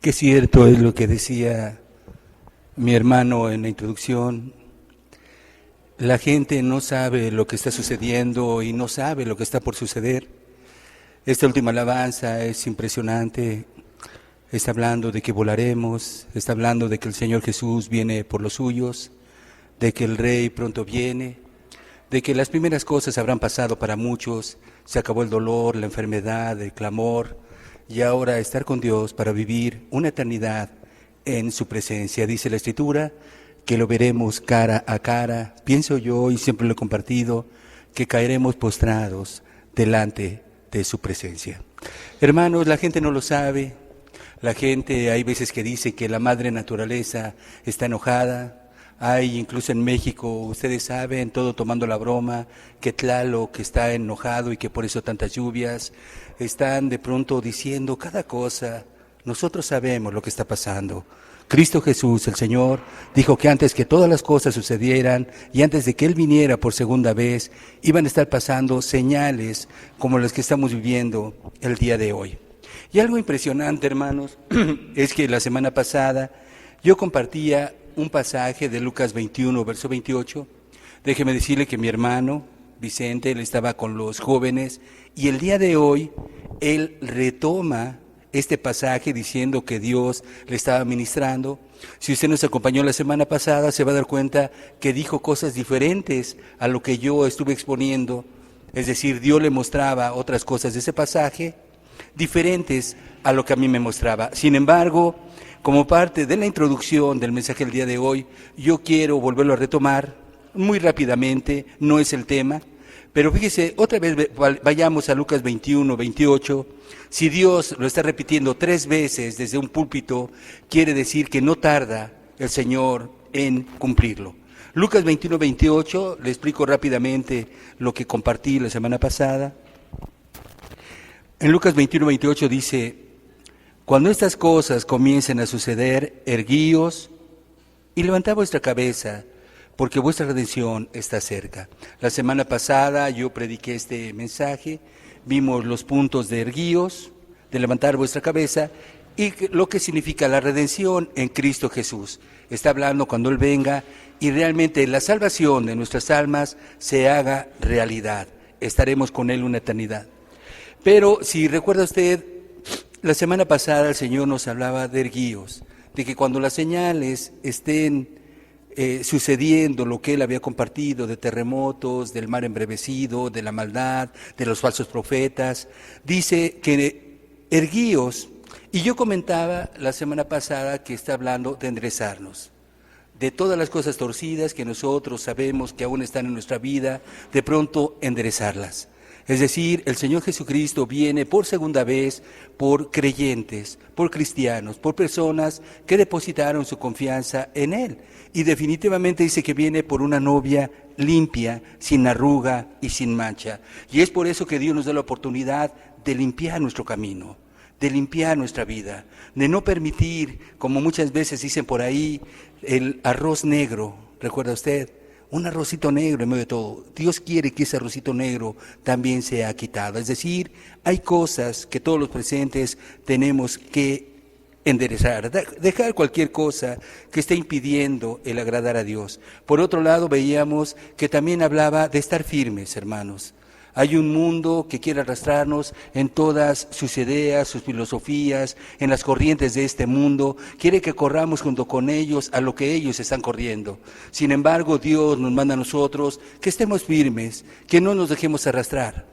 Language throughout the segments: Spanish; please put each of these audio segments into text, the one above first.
Qué cierto es lo que decía mi hermano en la introducción. La gente no sabe lo que está sucediendo y no sabe lo que está por suceder. Esta última alabanza es impresionante. Está hablando de que volaremos, está hablando de que el Señor Jesús viene por los suyos, de que el Rey pronto viene, de que las primeras cosas habrán pasado para muchos, se acabó el dolor, la enfermedad, el clamor, y ahora estar con Dios para vivir una eternidad en su presencia. Dice la Escritura que lo veremos cara a cara. Pienso yo, y siempre lo he compartido, que caeremos postrados delante de su presencia. Hermanos, la gente no lo sabe. La gente, hay veces que dice que la madre naturaleza está enojada. Hay incluso en México, ustedes saben, todo tomando la broma, que Tlaloc está enojado y que por eso tantas lluvias. Están de pronto diciendo cada cosa. Nosotros sabemos lo que está pasando. Cristo Jesús, el Señor, dijo que antes que todas las cosas sucedieran y antes de que Él viniera por segunda vez, iban a estar pasando señales como las que estamos viviendo el día de hoy. Y algo impresionante, hermanos, es que la semana pasada yo compartía un pasaje de Lucas 21, verso 28. Déjeme decirle que mi hermano Vicente, él estaba con los jóvenes y el día de hoy él retoma este pasaje diciendo que Dios le estaba ministrando. Si usted nos acompañó la semana pasada, se va a dar cuenta que dijo cosas diferentes a lo que yo estuve exponiendo. Es decir, Dios le mostraba otras cosas de ese pasaje, diferentes a lo que a mí me mostraba. Sin embargo, como parte de la introducción del mensaje del día de hoy, yo quiero volverlo a retomar muy rápidamente, no es el tema, pero fíjese, otra vez vayamos a Lucas 21, 28. Si Dios lo está repitiendo 3 veces desde un púlpito, quiere decir que no tarda el Señor en cumplirlo. Lucas 21, 28, le explico rápidamente lo que compartí la semana pasada. En Lucas 21, 28 dice: cuando estas cosas comiencen a suceder, erguíos y levantad vuestra cabeza, porque vuestra redención está cerca. La semana pasada yo prediqué este mensaje, vimos los puntos de erguíos, de levantar vuestra cabeza, y lo que significa la redención en Cristo Jesús. Está hablando cuando Él venga y realmente la salvación de nuestras almas se haga realidad. Estaremos con Él una eternidad. Pero si recuerda usted, la semana pasada el Señor nos hablaba de erguíos, de que cuando las señales estén sucediendo lo que Él había compartido de terremotos, del mar embravecido, de la maldad, de los falsos profetas, dice que erguíos, y yo comentaba la semana pasada que está hablando de enderezarnos, de todas las cosas torcidas que nosotros sabemos que aún están en nuestra vida, de pronto enderezarlas. Es decir, el Señor Jesucristo viene por segunda vez por creyentes, por cristianos, por personas que depositaron su confianza en Él. Y definitivamente dice que viene por una novia limpia, sin arruga y sin mancha. Y es por eso que Dios nos da la oportunidad de limpiar nuestro camino, de limpiar nuestra vida, de no permitir, como muchas veces dicen por ahí, el arroz negro. ¿Recuerda usted? Un arrocito negro en medio de todo. Dios quiere que ese arrocito negro también sea quitado. Es decir, hay cosas que todos los presentes tenemos que enderezar, dejar cualquier cosa que esté impidiendo el agradar a Dios. Por otro lado, veíamos que también hablaba de estar firmes, hermanos. Hay un mundo que quiere arrastrarnos en todas sus ideas, sus filosofías, en las corrientes de este mundo. Quiere que corramos junto con ellos a lo que ellos están corriendo. Sin embargo, Dios nos manda a nosotros que estemos firmes, que no nos dejemos arrastrar.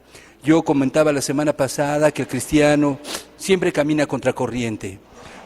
Yo comentaba la semana pasada que el cristiano siempre camina contracorriente.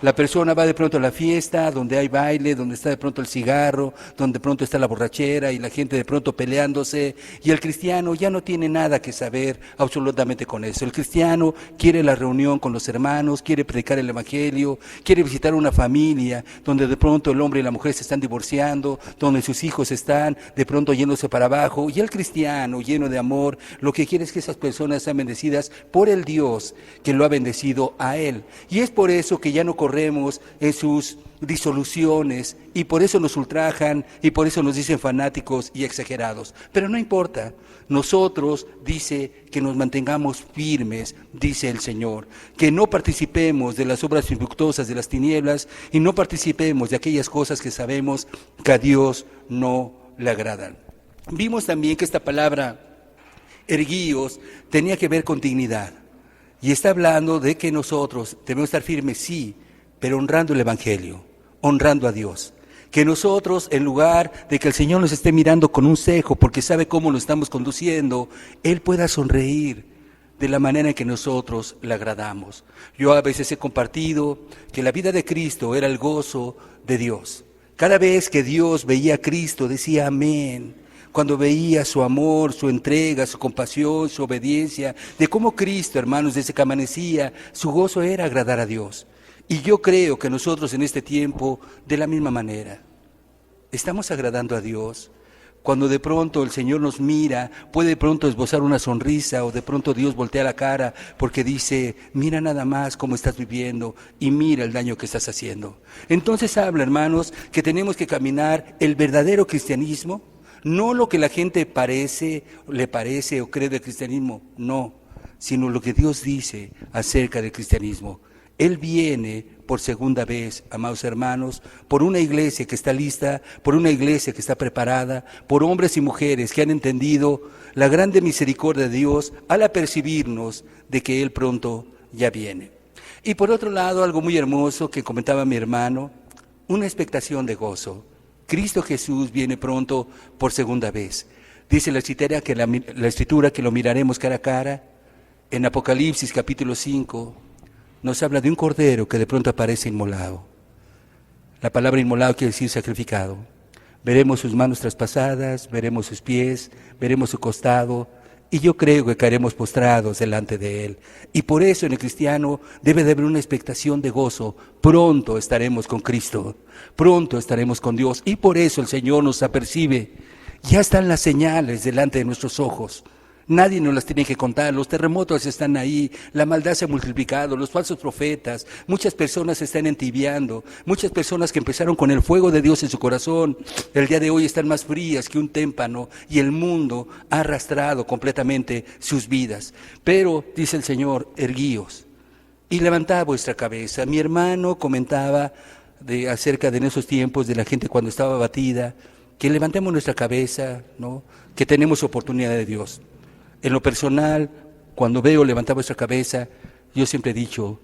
La persona va de pronto a la fiesta, donde hay baile, donde está de pronto el cigarro, donde de pronto está la borrachera y la gente de pronto peleándose, y el cristiano ya no tiene nada que saber absolutamente con eso. El cristiano quiere la reunión con los hermanos, quiere predicar el evangelio, quiere visitar una familia donde de pronto el hombre y la mujer se están divorciando, donde sus hijos están de pronto yéndose para abajo, y el cristiano lleno de amor, lo que quiere es que esas personas sean bendecidas por el Dios que lo ha bendecido solo a Él. Y es por eso que ya no corremos en sus disoluciones, y por eso nos ultrajan, y por eso nos dicen fanáticos y exagerados. Pero no importa, nosotros dice que nos mantengamos firmes, dice el Señor, que no participemos de las obras infructuosas de las tinieblas, y no participemos de aquellas cosas que sabemos que a Dios no le agradan. Vimos también que esta palabra erguíos tenía que ver con dignidad, y está hablando de que nosotros debemos estar firmes, sí, pero honrando el Evangelio, honrando a Dios. Que nosotros, en lugar de que el Señor nos esté mirando con un cejo porque sabe cómo lo estamos conduciendo, Él pueda sonreír de la manera en que nosotros le agradamos. Yo a veces he compartido que la vida de Cristo era el gozo de Dios. Cada vez que Dios veía a Cristo decía amén. Cuando veía su amor, su entrega, su compasión, su obediencia, de cómo Cristo, hermanos, desde que amanecía, su gozo era agradar a Dios. Y yo creo que nosotros en este tiempo, de la misma manera, estamos agradando a Dios. Cuando de pronto el Señor nos mira, puede de pronto esbozar una sonrisa, o de pronto Dios voltea la cara porque dice, mira nada más cómo estás viviendo y mira el daño que estás haciendo. Entonces habla, hermanos, que tenemos que caminar el verdadero cristianismo, no lo que la gente le parece o cree del cristianismo, no, sino lo que Dios dice acerca del cristianismo. Él viene por segunda vez, amados hermanos, por una iglesia que está lista, por una iglesia que está preparada, por hombres y mujeres que han entendido la grande misericordia de Dios al apercibirnos de que Él pronto ya viene. Y por otro lado, algo muy hermoso que comentaba mi hermano, una expectación de gozo. Cristo Jesús viene pronto por segunda vez. Dice la Escritura que lo miraremos cara a cara. En Apocalipsis capítulo 5 nos habla de un cordero que de pronto aparece inmolado. La palabra inmolado quiere decir sacrificado. Veremos sus manos traspasadas, veremos sus pies, veremos su costado, y yo creo que caeremos postrados delante de Él. Y por eso en el cristiano debe de haber una expectación de gozo. Pronto estaremos con Cristo, pronto estaremos con Dios, y por eso el Señor nos apercibe. Ya están las señales delante de nuestros ojos. Nadie nos las tiene que contar, los terremotos están ahí, la maldad se ha multiplicado, los falsos profetas, muchas personas se están entibiando, muchas personas que empezaron con el fuego de Dios en su corazón, el día de hoy están más frías que un témpano, y el mundo ha arrastrado completamente sus vidas. Pero, dice el Señor, erguíos y levantad vuestra cabeza. Mi hermano comentaba acerca de en esos tiempos de la gente cuando estaba abatida, que levantemos nuestra cabeza, ¿no? Que tenemos oportunidad de Dios. En lo personal, cuando veo levantar vuestra cabeza, yo siempre he dicho,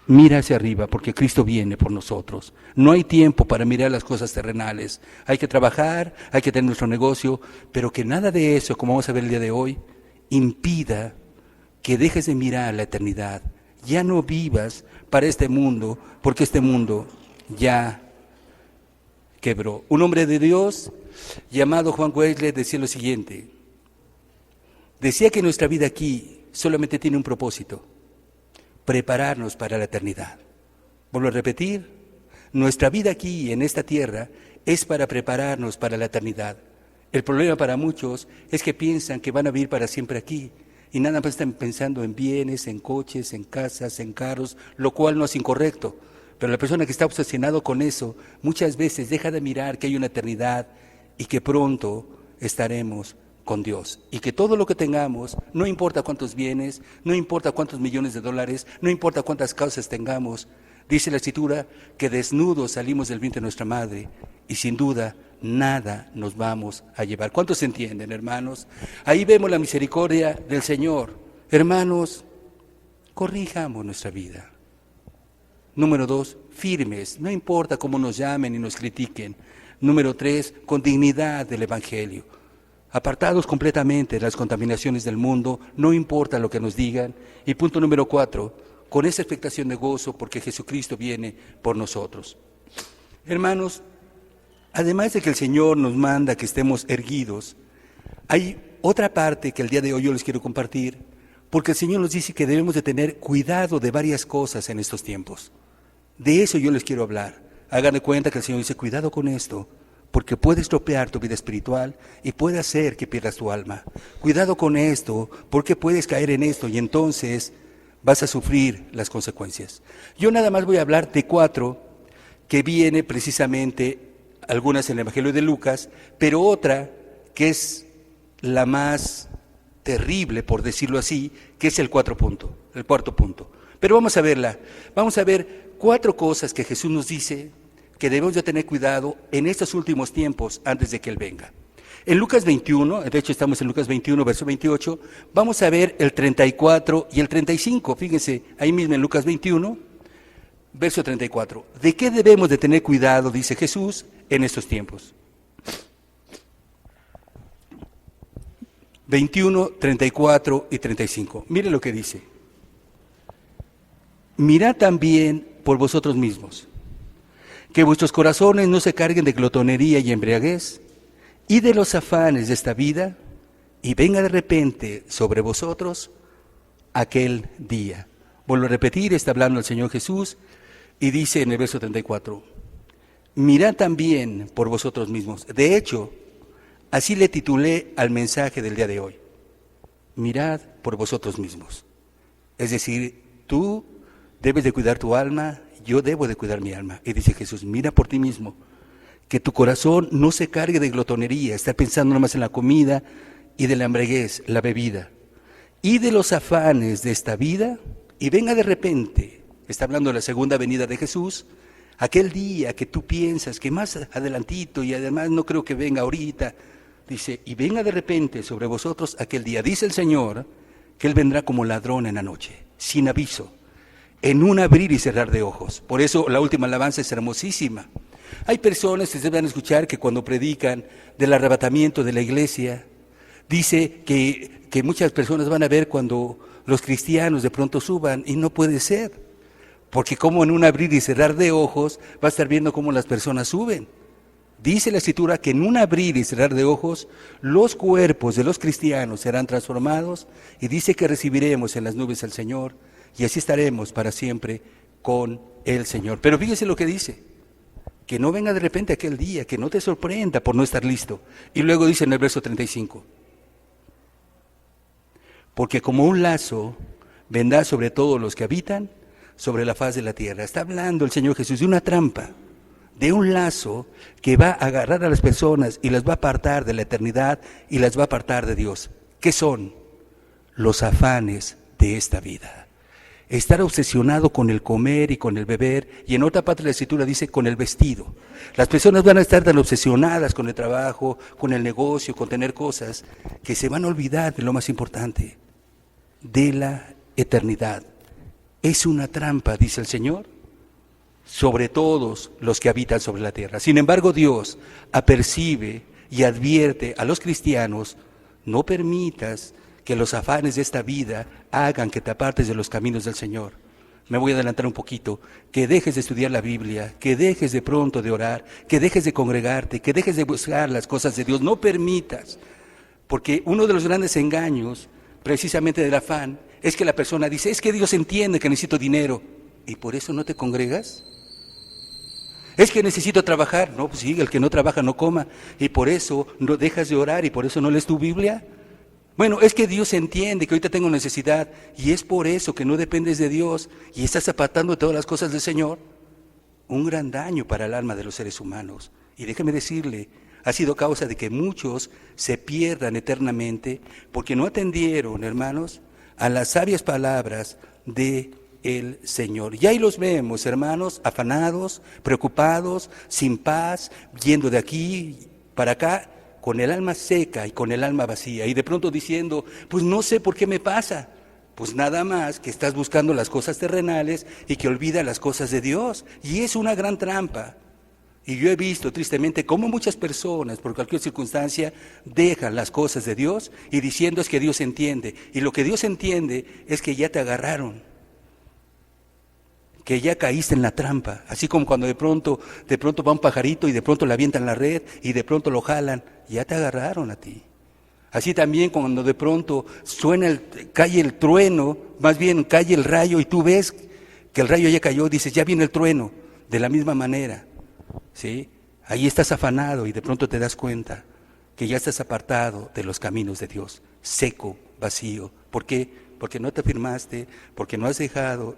mira hacia arriba porque Cristo viene por nosotros. No hay tiempo para mirar las cosas terrenales. Hay que trabajar, hay que tener nuestro negocio, pero que nada de eso, como vamos a ver el día de hoy, impida que dejes de mirar la eternidad. Ya no vivas para este mundo, porque este mundo ya quebró. Un hombre de Dios llamado Juan Wesley decía lo siguiente. Decía que nuestra vida aquí solamente tiene un propósito, prepararnos para la eternidad. Vuelvo a repetir, nuestra vida aquí en esta tierra es para prepararnos para la eternidad. El problema para muchos es que piensan que van a vivir para siempre aquí y nada más están pensando en bienes, en coches, en casas, en carros, lo cual no es incorrecto. Pero la persona que está obsesionado con eso muchas veces deja de mirar que hay una eternidad y que pronto estaremos con Dios, y que todo lo que tengamos, no importa cuántos bienes, no importa cuántos millones de dólares, no importa cuántas causas tengamos, dice la Escritura que desnudos salimos del vientre de nuestra madre y sin duda nada nos vamos a llevar. ¿Cuántos entienden, hermanos? Ahí vemos la misericordia del Señor. Hermanos, corrijamos nuestra vida. Número 2, firmes, no importa cómo nos llamen y nos critiquen. Número 3, con dignidad del Evangelio. Apartados completamente de las contaminaciones del mundo, no importa lo que nos digan. Y punto número 4, con esa expectación de gozo porque Jesucristo viene por nosotros. Hermanos, además de que el Señor nos manda que estemos erguidos, hay otra parte que el día de hoy yo les quiero compartir, porque el Señor nos dice que debemos de tener cuidado de varias cosas en estos tiempos. De eso yo les quiero hablar. Hagan de cuenta que el Señor dice, cuidado con esto, porque puede estropear tu vida espiritual y puede hacer que pierdas tu alma. Cuidado con esto, porque puedes caer en esto y entonces vas a sufrir las consecuencias. Yo nada más voy a hablar de 4 que viene precisamente, algunas en el Evangelio de Lucas, pero otra que es la más terrible, por decirlo así, que es el cuarto punto. Pero vamos a verla. Vamos a ver 4 cosas que Jesús nos dice que debemos de tener cuidado en estos últimos tiempos antes de que Él venga. En Lucas 21, de hecho estamos en Lucas 21, verso 28, vamos a ver el 34 y el 35. Fíjense, ahí mismo en Lucas 21, verso 34. ¿De qué debemos de tener cuidado, dice Jesús, en estos tiempos? 21, 34 y 35. Miren lo que dice. Mirad también por vosotros mismos, que vuestros corazones no se carguen de glotonería y embriaguez, y de los afanes de esta vida, y venga de repente sobre vosotros aquel día. Vuelvo a repetir, está hablando el Señor Jesús, y dice en el verso 34, mirad también por vosotros mismos. De hecho, así le titulé al mensaje del día de hoy. Mirad por vosotros mismos. Es decir, tú debes de cuidar tu alma, yo debo de cuidar mi alma. Y dice Jesús, mira por ti mismo, que tu corazón no se cargue de glotonería, estar pensando nomás en la comida y de la embriaguez, la bebida, y de los afanes de esta vida, y venga de repente, está hablando de la segunda venida de Jesús, aquel día que tú piensas que más adelantito, y además no creo que venga ahorita, dice, y venga de repente sobre vosotros aquel día. Dice el Señor que Él vendrá como ladrón en la noche, sin aviso, en un abrir y cerrar de ojos. Por eso la última alabanza es hermosísima. Hay personas que se van a escuchar que cuando predican del arrebatamiento de la iglesia, dice que muchas personas van a ver cuando los cristianos de pronto suban, y no puede ser, porque como en un abrir y cerrar de ojos va a estar viendo cómo las personas suben. Dice la Escritura que en un abrir y cerrar de ojos los cuerpos de los cristianos serán transformados, y dice que recibiremos en las nubes al Señor, y así estaremos para siempre con el Señor. Pero fíjese lo que dice, que no venga de repente aquel día, que no te sorprenda por no estar listo. Y luego dice en el verso 35, porque como un lazo vendrá sobre todos los que habitan sobre la faz de la tierra. Está hablando el Señor Jesús de una trampa, de un lazo que va a agarrar a las personas y las va a apartar de la eternidad y las va a apartar de Dios. ¿Qué son? Los afanes de esta vida. Estar obsesionado con el comer y con el beber, y en otra parte de la Escritura dice con el vestido. Las personas van a estar tan obsesionadas con el trabajo, con el negocio, con tener cosas, que se van a olvidar de lo más importante, de la eternidad. Es una trampa, dice el Señor, sobre todos los que habitan sobre la tierra. Sin embargo, Dios apercibe y advierte a los cristianos, no permitas que los afanes de esta vida hagan que te apartes de los caminos del Señor. Me voy a adelantar un poquito, que dejes de estudiar la Biblia, que dejes de pronto de orar, que dejes de congregarte, que dejes de buscar las cosas de Dios. No permitas, porque uno de los grandes engaños, precisamente del afán, es que la persona dice, es que Dios entiende que necesito dinero, y por eso no te congregas. Es que necesito trabajar. No, pues sí, el que no trabaja no coma, y por eso no dejas de orar, y por eso no lees tu Biblia. Bueno, es que Dios entiende que ahorita tengo necesidad, y es por eso que no dependes de Dios y estás apartando de todas las cosas del Señor. Un gran daño para el alma de los seres humanos. Y déjeme decirle, ha sido causa de que muchos se pierdan eternamente porque no atendieron, hermanos, a las sabias palabras de el Señor. Y ahí los vemos, hermanos, afanados, preocupados, sin paz, yendo de aquí para acá, con el alma seca y con el alma vacía, y de pronto diciendo, pues no sé por qué me pasa. Pues nada más que estás buscando las cosas terrenales y que olvidas las cosas de Dios, y es una gran trampa. Y yo he visto tristemente cómo muchas personas, por cualquier circunstancia, dejan las cosas de Dios y diciendo es que Dios entiende, y lo que Dios entiende es que ya te agarraron, que ya caíste en la trampa, así como cuando de pronto va un pajarito y de pronto le avientan la red y de pronto lo jalan, ya te agarraron a ti. Así también cuando de pronto cae el trueno, más bien cae el rayo y tú ves que el rayo ya cayó, dices, ya viene el trueno, de la misma manera, ¿sí? Ahí estás afanado y de pronto te das cuenta que ya estás apartado de los caminos de Dios, seco, vacío. ¿Por qué? porque no te afirmaste, porque no has dejado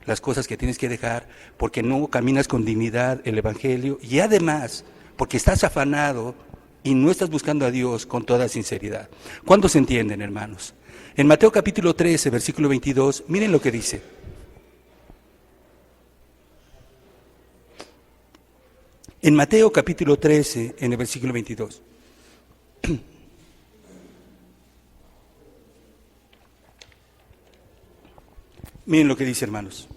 las cosas que tienes que dejar, porque no caminas con dignidad el Evangelio, y además porque estás afanado y no estás buscando a Dios con toda sinceridad. ¿Cuántos entienden, hermanos? En Mateo capítulo 13, versículo 22, miren lo que dice. En Mateo capítulo 13, en el versículo 22. Miren lo que dice, hermanos.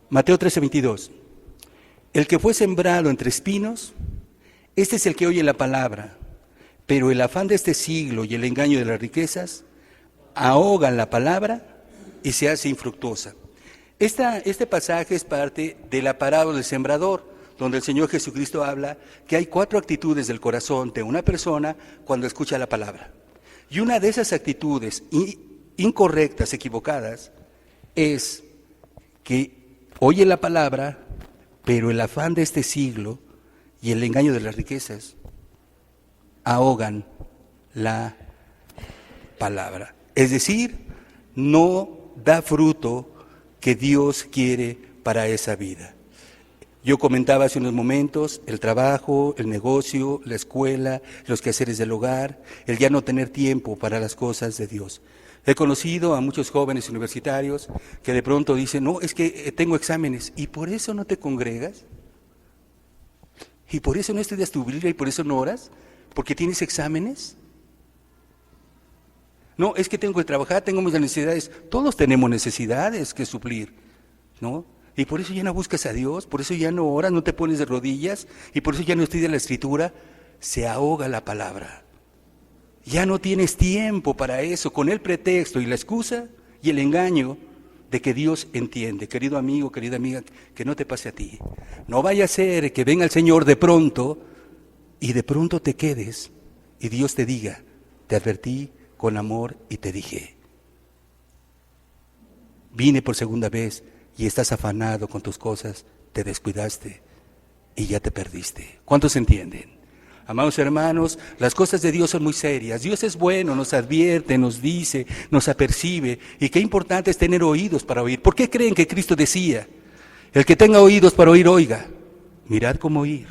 Mateo 13, 22. El que fue sembrado entre espinos, este es el que oye la palabra, pero el afán de este siglo y el engaño de las riquezas ahogan la palabra y se hace infructuosa. Este pasaje es parte de la parábola del sembrador, donde el Señor Jesucristo habla que hay 4 actitudes del corazón de una persona cuando escucha la palabra. Y una de esas actitudes incorrectas, equivocadas, es que oye la palabra, pero el afán de este siglo y el engaño de las riquezas ahogan la palabra. Es decir, no da fruto que Dios quiere para esa vida. Yo comentaba hace unos momentos el trabajo, el negocio, la escuela, los quehaceres del hogar, el ya no tener tiempo para las cosas de Dios. He conocido a muchos jóvenes universitarios que de pronto dicen, no, es que tengo exámenes, ¿y por eso no te congregas? ¿Y por eso no estudias tu Biblia y por eso no oras? ¿Porque tienes exámenes? No, es que tengo que trabajar, tengo muchas necesidades. Todos tenemos necesidades que suplir, ¿no? Y por eso ya no buscas a Dios, por eso ya no oras, no te pones de rodillas, y por eso ya no estudias la Escritura, se ahoga la palabra. Ya no tienes tiempo para eso, con el pretexto y la excusa y el engaño de que Dios entiende. Querido amigo, querida amiga, que no te pase a ti. No vaya a ser que venga el Señor de pronto y de pronto te quedes y Dios te diga, te advertí con amor y te dije. Vine por segunda vez y estás afanado con tus cosas, te descuidaste y ya te perdiste. ¿Cuántos entienden? Amados hermanos, las cosas de Dios son muy serias. Dios es bueno, nos advierte, nos dice, nos apercibe. Y qué importante es tener oídos para oír. ¿Por qué creen que Cristo decía, el que tenga oídos para oír, oiga? Mirad cómo oír.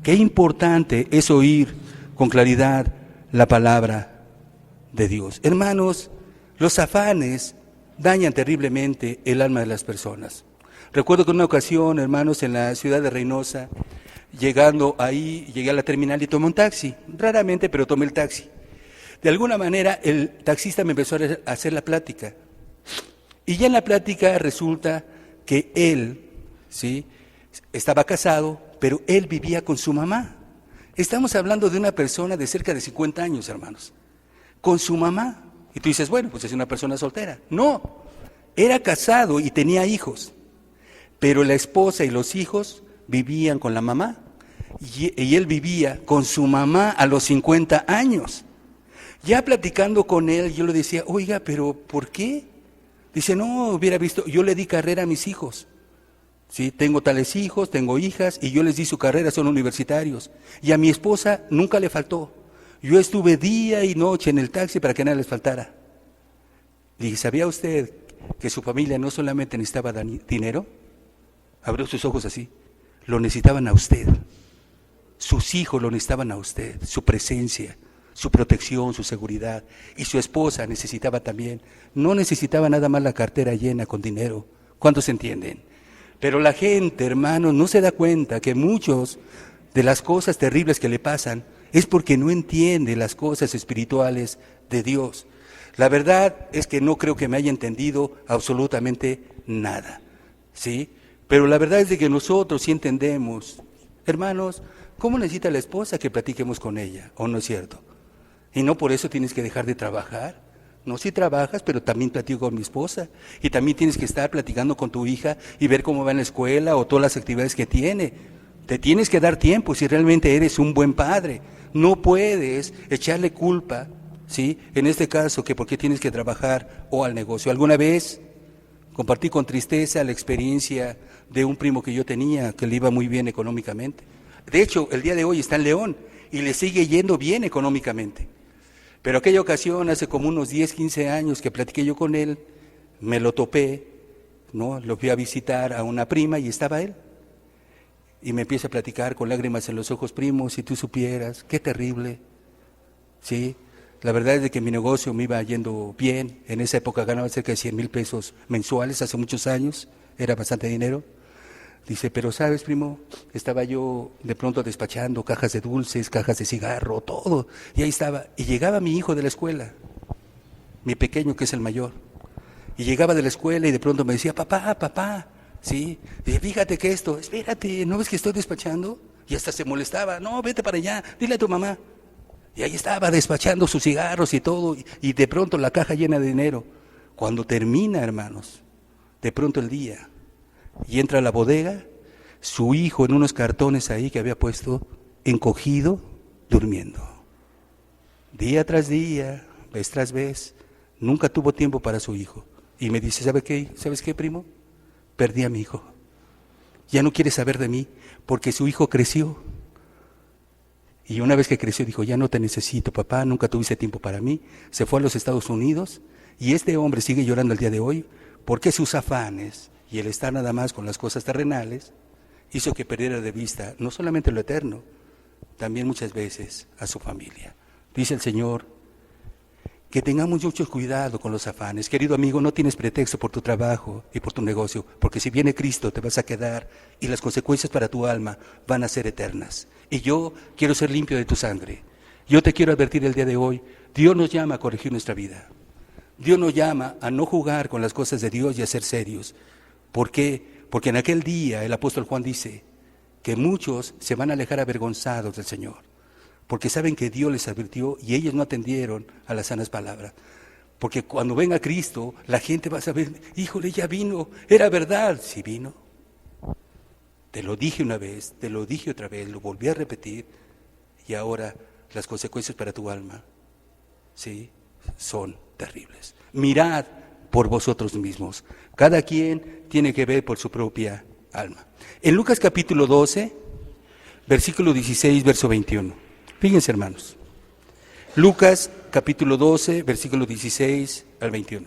Qué importante es oír con claridad la palabra de Dios. Hermanos, los afanes dañan terriblemente el alma de las personas. Recuerdo que en una ocasión, hermanos, en la ciudad de Reynosa, llegando ahí, llegué a la terminal y tomé un taxi, raramente, pero tomé el taxi. De alguna manera, el taxista me empezó a hacer la plática. Y ya en la plática resulta que él, ¿sí?, estaba casado, pero él vivía con su mamá. Estamos hablando de una persona de cerca de 50 años, hermanos, con su mamá. Y tú dices, bueno, pues es una persona soltera. No, era casado y tenía hijos, pero la esposa y los hijos vivían con la mamá y él vivía con su mamá a los 50 años. Ya platicando con él, yo le decía, oiga, pero ¿por qué? Dice, no, hubiera visto, yo le di carrera a mis hijos. Sí, tengo tales hijos, tengo hijas y yo les di su carrera, son universitarios. Y a mi esposa nunca le faltó. Yo estuve día y noche en el taxi para que nada les faltara. Le dije, ¿sabía usted que su familia no solamente necesitaba dinero? Abrió sus ojos así. Lo necesitaban a usted. Sus hijos lo necesitaban a usted, su presencia, su protección, su seguridad. Y su esposa necesitaba también. No necesitaba nada más la cartera llena con dinero. ¿Cuántos entienden? Pero la gente, hermanos, no se da cuenta que muchos de las cosas terribles que le pasan es porque no entiende las cosas espirituales de Dios. La verdad es que no creo que me haya entendido absolutamente nada, ¿sí? Pero la verdad es de que nosotros sí entendemos. Hermanos, ¿cómo necesita la esposa que platiquemos con ella? ¿O no es cierto? Y no por eso tienes que dejar de trabajar. No, si trabajas, pero también platico con mi esposa. Y también tienes que estar platicando con tu hija y ver cómo va en la escuela o todas las actividades que tiene. Te tienes que dar tiempo si realmente eres un buen padre. No puedes echarle culpa, ¿sí?, en este caso, que por qué tienes que trabajar o al negocio. Alguna vez compartí con tristeza la experiencia de un primo que yo tenía, que le iba muy bien económicamente. De hecho, el día de hoy está en León y le sigue yendo bien económicamente. Pero aquella ocasión, hace como unos 10, 15 años que platiqué yo con él, me lo topé, ¿no? Lo fui a visitar a una prima y estaba él. Y me empieza a platicar con lágrimas en los ojos: primo, si tú supieras, qué terrible. Sí, la verdad es de que mi negocio me iba yendo bien. En esa época ganaba cerca de 100,000 pesos mensuales, hace muchos años, era bastante dinero. Dice, pero sabes, primo, estaba yo de pronto despachando cajas de dulces, cajas de cigarro, todo. Y ahí estaba. Y llegaba mi hijo de la escuela, mi pequeño, que es el mayor. Y llegaba de la escuela y de pronto me decía, papá, ¿sí? Dije, fíjate que esto, espérate, ¿no ves que estoy despachando? Y hasta se molestaba, no, vete para allá, dile a tu mamá. Y ahí estaba despachando sus cigarros y todo, y de pronto la caja llena de dinero. Cuando termina, hermanos, de pronto el día, y entra a la bodega, su hijo en unos cartones ahí que había puesto, encogido, durmiendo. Día tras día, vez tras vez, nunca tuvo tiempo para su hijo. Y me dice, ¿sabes qué, primo? Perdí a mi hijo. Ya no quiere saber de mí, porque su hijo creció. Y una vez que creció dijo, ya no te necesito, papá, nunca tuviste tiempo para mí. Se fue a los Estados Unidos y este hombre sigue llorando el día de hoy porque sus afanes y el estar nada más con las cosas terrenales hizo que perdiera de vista no solamente lo eterno, también muchas veces a su familia. Dice el Señor, que tengamos mucho cuidado con los afanes. Querido amigo, no tienes pretexto por tu trabajo y por tu negocio, porque si viene Cristo te vas a quedar y las consecuencias para tu alma van a ser eternas. Y yo quiero ser limpio de tu sangre. Yo te quiero advertir el día de hoy, Dios nos llama a corregir nuestra vida. Dios nos llama a no jugar con las cosas de Dios y a ser serios. ¿Por qué? Porque en aquel día el apóstol Juan dice que muchos se van a alejar avergonzados del Señor, porque saben que Dios les advirtió y ellos no atendieron a las sanas palabras. Porque cuando venga Cristo, la gente va a saber, híjole, ya vino, era verdad, sí vino. Te lo dije una vez, te lo dije otra vez, lo volví a repetir, y ahora las consecuencias para tu alma, sí, son terribles. Mirad por vosotros mismos, cada quien tiene que ver por su propia alma. En Lucas capítulo 12, versículo 16, verso 21. Fíjense, hermanos, Lucas capítulo 12, versículo 16 al 21.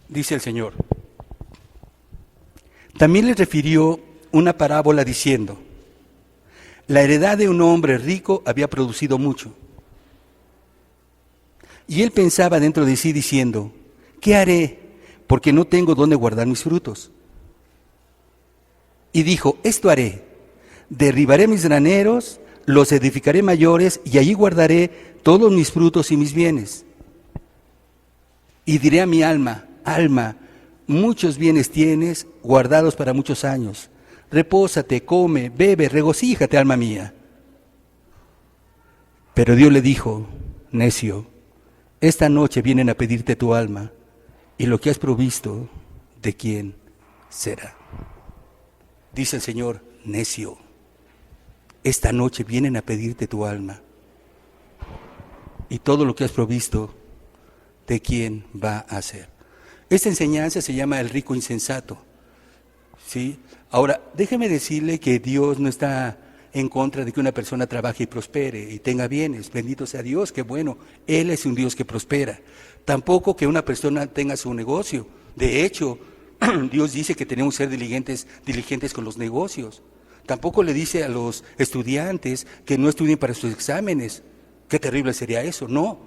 Dice el Señor, también les refirió una parábola diciendo, la heredad de un hombre rico había producido mucho. Y él pensaba dentro de sí diciendo, ¿qué haré? Porque no tengo dónde guardar mis frutos. Y dijo, esto haré, derribaré mis graneros, los edificaré mayores, y allí guardaré todos mis frutos y mis bienes. Y diré a mi alma, alma, muchos bienes tienes guardados para muchos años. Repósate, come, bebe, regocíjate, alma mía. Pero Dios le dijo, necio, esta noche vienen a pedirte tu alma, y lo que has provisto, ¿de quién será? Dice el Señor, necio, esta noche vienen a pedirte tu alma, y todo lo que has provisto, ¿de quién va a ser? Esta enseñanza se llama el rico insensato, ¿sí? Ahora, déjeme decirle que Dios no está en contra de que una persona trabaje y prospere y tenga bienes. Bendito sea Dios, qué bueno. Él es un Dios que prospera. Tampoco que una persona tenga su negocio. De hecho, Dios dice que tenemos que ser diligentes con los negocios. Tampoco le dice a los estudiantes que no estudien para sus exámenes. Qué terrible sería eso. No.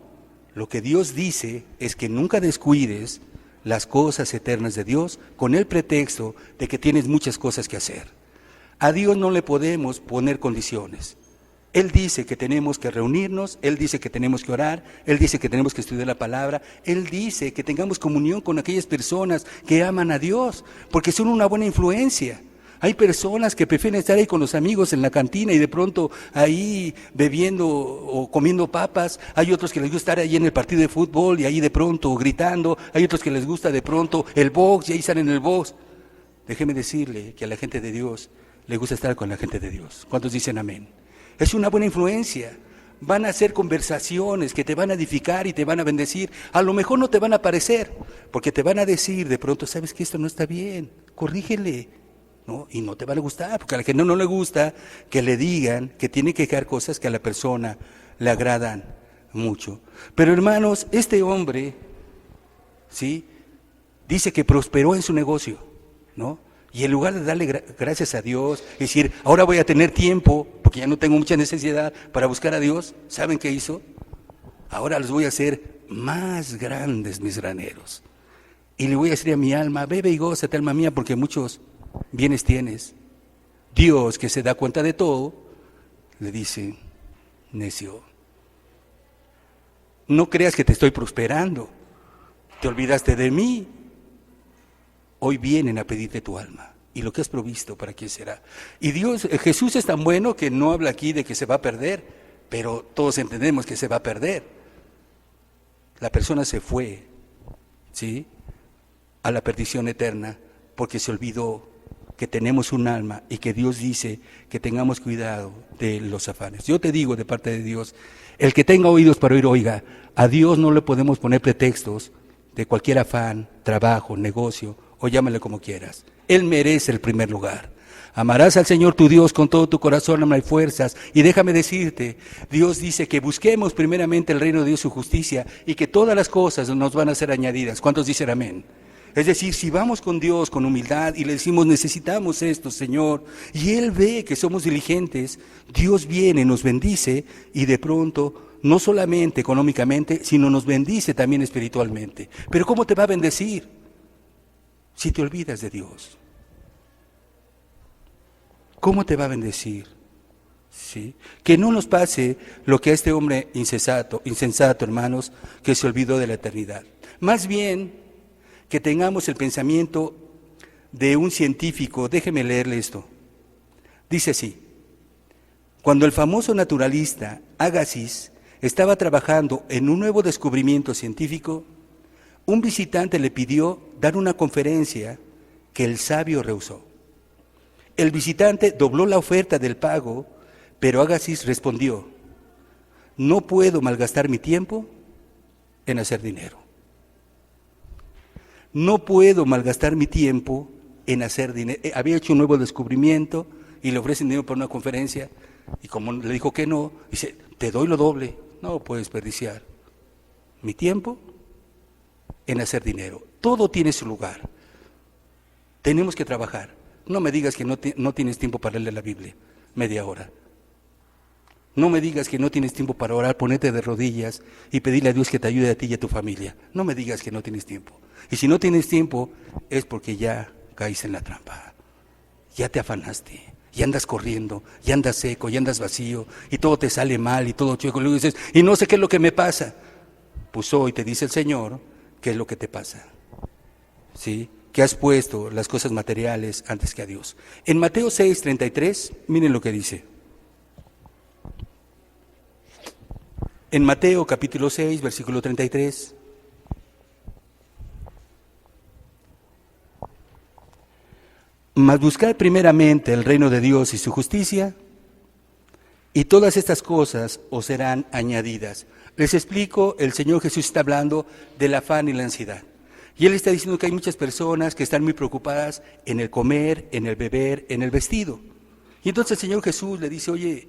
Lo que Dios dice es que nunca descuides las cosas eternas de Dios con el pretexto de que tienes muchas cosas que hacer. A Dios no le podemos poner condiciones. Él dice que tenemos que reunirnos, Él dice que tenemos que orar, Él dice que tenemos que estudiar la palabra, Él dice que tengamos comunión con aquellas personas que aman a Dios, porque son una buena influencia. Hay personas que prefieren estar ahí con los amigos en la cantina y de pronto ahí bebiendo o comiendo papas. Hay otros que les gusta estar ahí en el partido de fútbol y ahí de pronto gritando. Hay otros que les gusta de pronto el box y ahí salen en el box. Déjeme decirle que a la gente de Dios le gusta estar con la gente de Dios. ¿Cuántos dicen amén? Es una buena influencia. van a ser conversaciones que te van a edificar y te van a bendecir. A lo mejor no te van a parecer, porque te van a decir de pronto, sabes que esto no está bien, corrígele, ¿no? Y no te van a gustar, porque a la gente no le gusta que le digan que tiene que dejar cosas que a la persona le agradan mucho. Pero hermanos, este hombre, ¿sí?, dice que prosperó en su negocio, ¿no? Y en lugar de darle gracias a Dios, es decir, ahora voy a tener tiempo, porque ya no tengo mucha necesidad para buscar a Dios, ¿saben qué hizo? Ahora los voy a hacer más grandes mis graneros. Y le voy a decir a mi alma, bebe y gózate, alma mía, porque muchos bienes tienes. Dios, que se da cuenta de todo, le dice, necio, no creas que te estoy prosperando, te olvidaste de mí. Hoy vienen a pedirte tu alma y lo que has provisto, ¿para quién será? Y Dios, Jesús es tan bueno que no habla aquí de que se va a perder, pero todos entendemos que se va a perder. La persona se fue, ¿sí?, a la perdición eterna porque se olvidó que tenemos un alma y que Dios dice que tengamos cuidado de los afanes. Yo te digo de parte de Dios, el que tenga oídos para oír, oiga. A Dios no le podemos poner pretextos de cualquier afán, trabajo, negocio, o llámale como quieras. Él merece el primer lugar. Amarás al Señor tu Dios con todo tu corazón, alma y fuerzas. Y déjame decirte, Dios dice que busquemos primeramente el reino de Dios, su justicia, y que todas las cosas nos van a ser añadidas. ¿Cuántos dicen amén? Es decir, si vamos con Dios con humildad y le decimos, necesitamos esto, Señor, y Él ve que somos diligentes, Dios viene, nos bendice, y de pronto, no solamente económicamente, sino nos bendice también espiritualmente. Pero ¿cómo te va a bendecir si te olvidas de Dios? ¿Cómo te va a bendecir? ¿Sí? Que no nos pase lo que a este hombre insensato, hermanos, que se olvidó de la eternidad. Más bien, que tengamos el pensamiento de un científico. Déjeme leerle esto. Dice así: cuando el famoso naturalista Agassiz estaba trabajando en un nuevo descubrimiento científico, un visitante le pidió dar una conferencia que el sabio rehusó. El visitante dobló la oferta del pago, pero Agassiz respondió: no puedo malgastar mi tiempo en hacer dinero. No puedo malgastar mi tiempo en hacer dinero. Había hecho un nuevo descubrimiento y le ofrecen dinero para una conferencia, y como le dijo que no, dice, te doy lo doble. No puedo desperdiciar mi tiempo en hacer dinero. Todo tiene su lugar. Tenemos que trabajar. No me digas que no tienes tiempo para leer la Biblia, media hora. No me digas que no tienes tiempo para orar, ponerte de rodillas y pedirle a Dios que te ayude a ti y a tu familia. No me digas que no tienes tiempo. Y si no tienes tiempo, es porque ya caíste en la trampa. Ya te afanaste, ya andas corriendo, ya andas seco, ya andas vacío, y todo te sale mal y todo chueco. Y luego dices, y no sé qué es lo que me pasa. Pues hoy te dice el Señor qué es lo que te pasa. ¿Sí? Que has puesto las cosas materiales antes que a Dios. En Mateo 6:33, miren lo que dice. En Mateo capítulo 6, versículo 33. Mas buscad primeramente el reino de Dios y su justicia, y todas estas cosas os serán añadidas. Les explico, el Señor Jesús está hablando del afán y la ansiedad. Y Él está diciendo que hay muchas personas que están muy preocupadas en el comer, en el beber, en el vestido. Y entonces el Señor Jesús le dice, oye,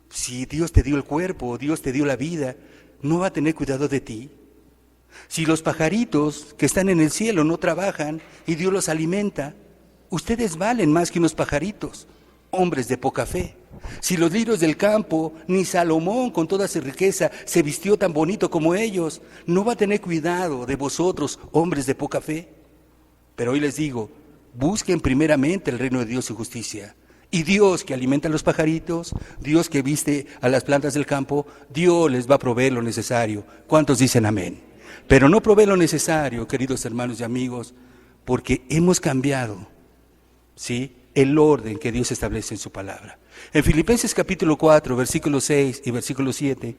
si Dios te dio el cuerpo, Dios te dio la vida, ¿no va a tener cuidado de ti? Si los pajaritos que están en el cielo no trabajan y Dios los alimenta, ustedes valen más que unos pajaritos, hombres de poca fe. Si los lirios del campo, ni Salomón con toda su riqueza se vistió tan bonito como ellos, ¿no va a tener cuidado de vosotros, hombres de poca fe? Pero hoy les digo, busquen primeramente el reino de Dios y su justicia. Y Dios que alimenta a los pajaritos, Dios que viste a las plantas del campo, Dios les va a proveer lo necesario. ¿Cuántos dicen amén? Pero no provee lo necesario, queridos hermanos y amigos, porque hemos cambiado, ¿sí?, el orden que Dios establece en su palabra. En Filipenses capítulo 4, versículo 6 y versículo 7,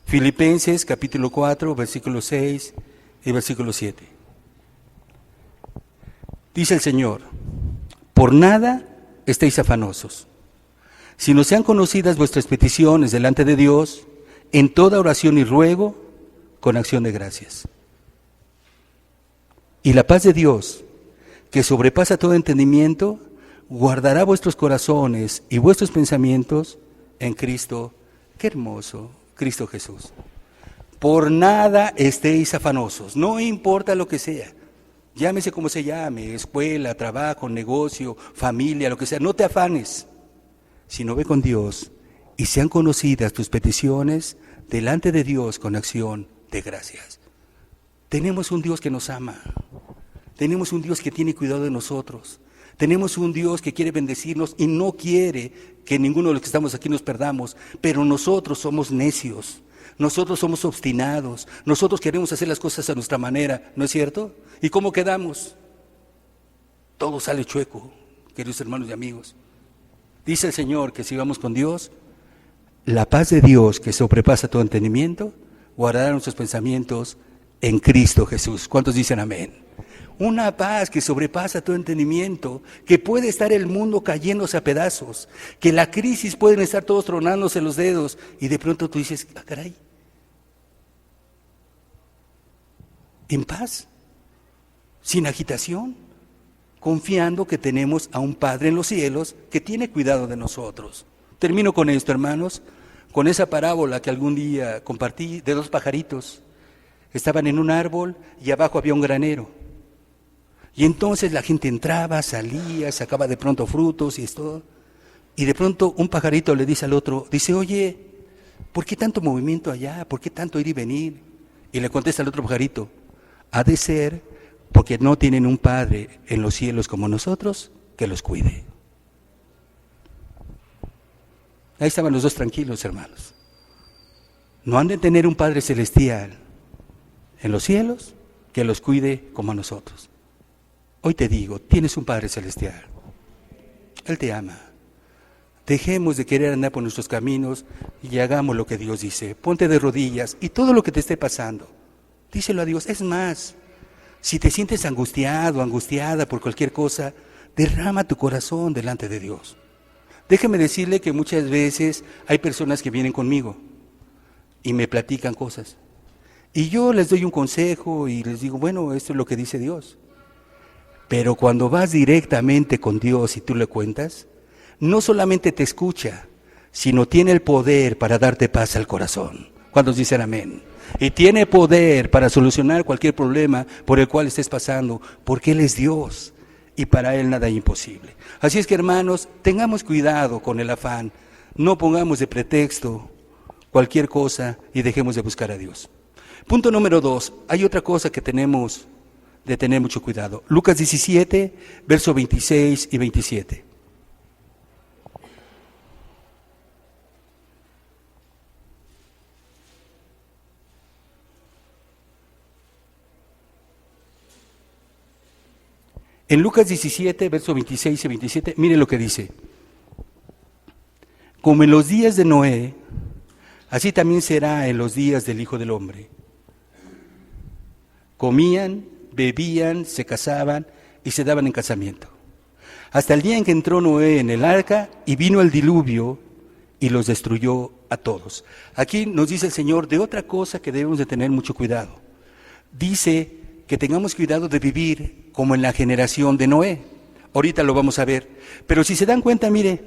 Filipenses capítulo 4, versículo 6 y versículo 7. Dice el Señor, por nada estéis afanosos, sino sean conocidas vuestras peticiones delante de Dios en toda oración y ruego con acción de gracias. Y la paz de Dios, que sobrepasa todo entendimiento, guardará vuestros corazones y vuestros pensamientos en Cristo. Qué hermoso, Cristo Jesús. Por nada estéis afanosos, no importa lo que sea. Llámese como se llame, escuela, trabajo, negocio, familia, lo que sea. No te afanes, sino ve con Dios y sean conocidas tus peticiones delante de Dios con acción de gracias. Tenemos un Dios que nos ama. Tenemos un Dios que tiene cuidado de nosotros. Tenemos un Dios que quiere bendecirnos y no quiere que ninguno de los que estamos aquí nos perdamos, pero nosotros somos necios, nosotros somos obstinados, nosotros queremos hacer las cosas a nuestra manera, ¿no es cierto? ¿Y cómo quedamos? Todo sale chueco, queridos hermanos y amigos. Dice el Señor que si vamos con Dios, la paz de Dios que sobrepasa todo entendimiento, guardará nuestros pensamientos en Cristo Jesús. ¿Cuántos dicen amén? Una paz que sobrepasa todo entendimiento, que puede estar el mundo cayéndose a pedazos, que la crisis pueden estar todos tronándose los dedos y de pronto tú dices, ah, caray, en paz, sin agitación, confiando que tenemos a un Padre en los cielos que tiene cuidado de nosotros. Termino con esto, hermanos, con esa parábola que algún día compartí de dos pajaritos. Estaban en un árbol y abajo había un granero. Y entonces la gente entraba, salía, sacaba de pronto frutos y esto. Y de pronto un pajarito le dice al otro, dice, oye, ¿por qué tanto movimiento allá? ¿Por qué tanto ir y venir? Y le contesta al otro pajarito, ha de ser porque no tienen un Padre en los cielos como nosotros que los cuide. Ahí estaban los dos tranquilos, hermanos. No han de tener un Padre celestial en los cielos que los cuide como a nosotros. Hoy te digo, tienes un Padre celestial. Él te ama. Dejemos de querer andar por nuestros caminos y hagamos lo que Dios dice. Ponte de rodillas y todo lo que te esté pasando, díselo a Dios. Es más, si te sientes angustiado, angustiada por cualquier cosa, derrama tu corazón delante de Dios. Déjeme decirle que muchas veces hay personas que vienen conmigo y me platican cosas. Y yo les doy un consejo y les digo, bueno, esto es lo que dice Dios. Pero cuando vas directamente con Dios y tú le cuentas, no solamente te escucha, sino tiene el poder para darte paz al corazón. ¿Cuántos dicen amén? Y tiene poder para solucionar cualquier problema por el cual estés pasando, porque Él es Dios y para Él nada es imposible. Así es que, hermanos, tengamos cuidado con el afán, no pongamos de pretexto cualquier cosa y dejemos de buscar a Dios. Punto número 2, hay otra cosa que tenemos de tener mucho cuidado. Lucas 17, versos 26 y 27. En Lucas 17, versos 26 y 27, mire lo que dice. Como en los días de Noé, así también será en los días del Hijo del Hombre. Comían, bebían, se casaban y se daban en casamiento. Hasta el día en que entró Noé en el arca y vino el diluvio y los destruyó a todos. Aquí nos dice el Señor de otra cosa que debemos de tener mucho cuidado. Dice que tengamos cuidado de vivir como en la generación de Noé. Ahorita lo vamos a ver. Pero si se dan cuenta, mire,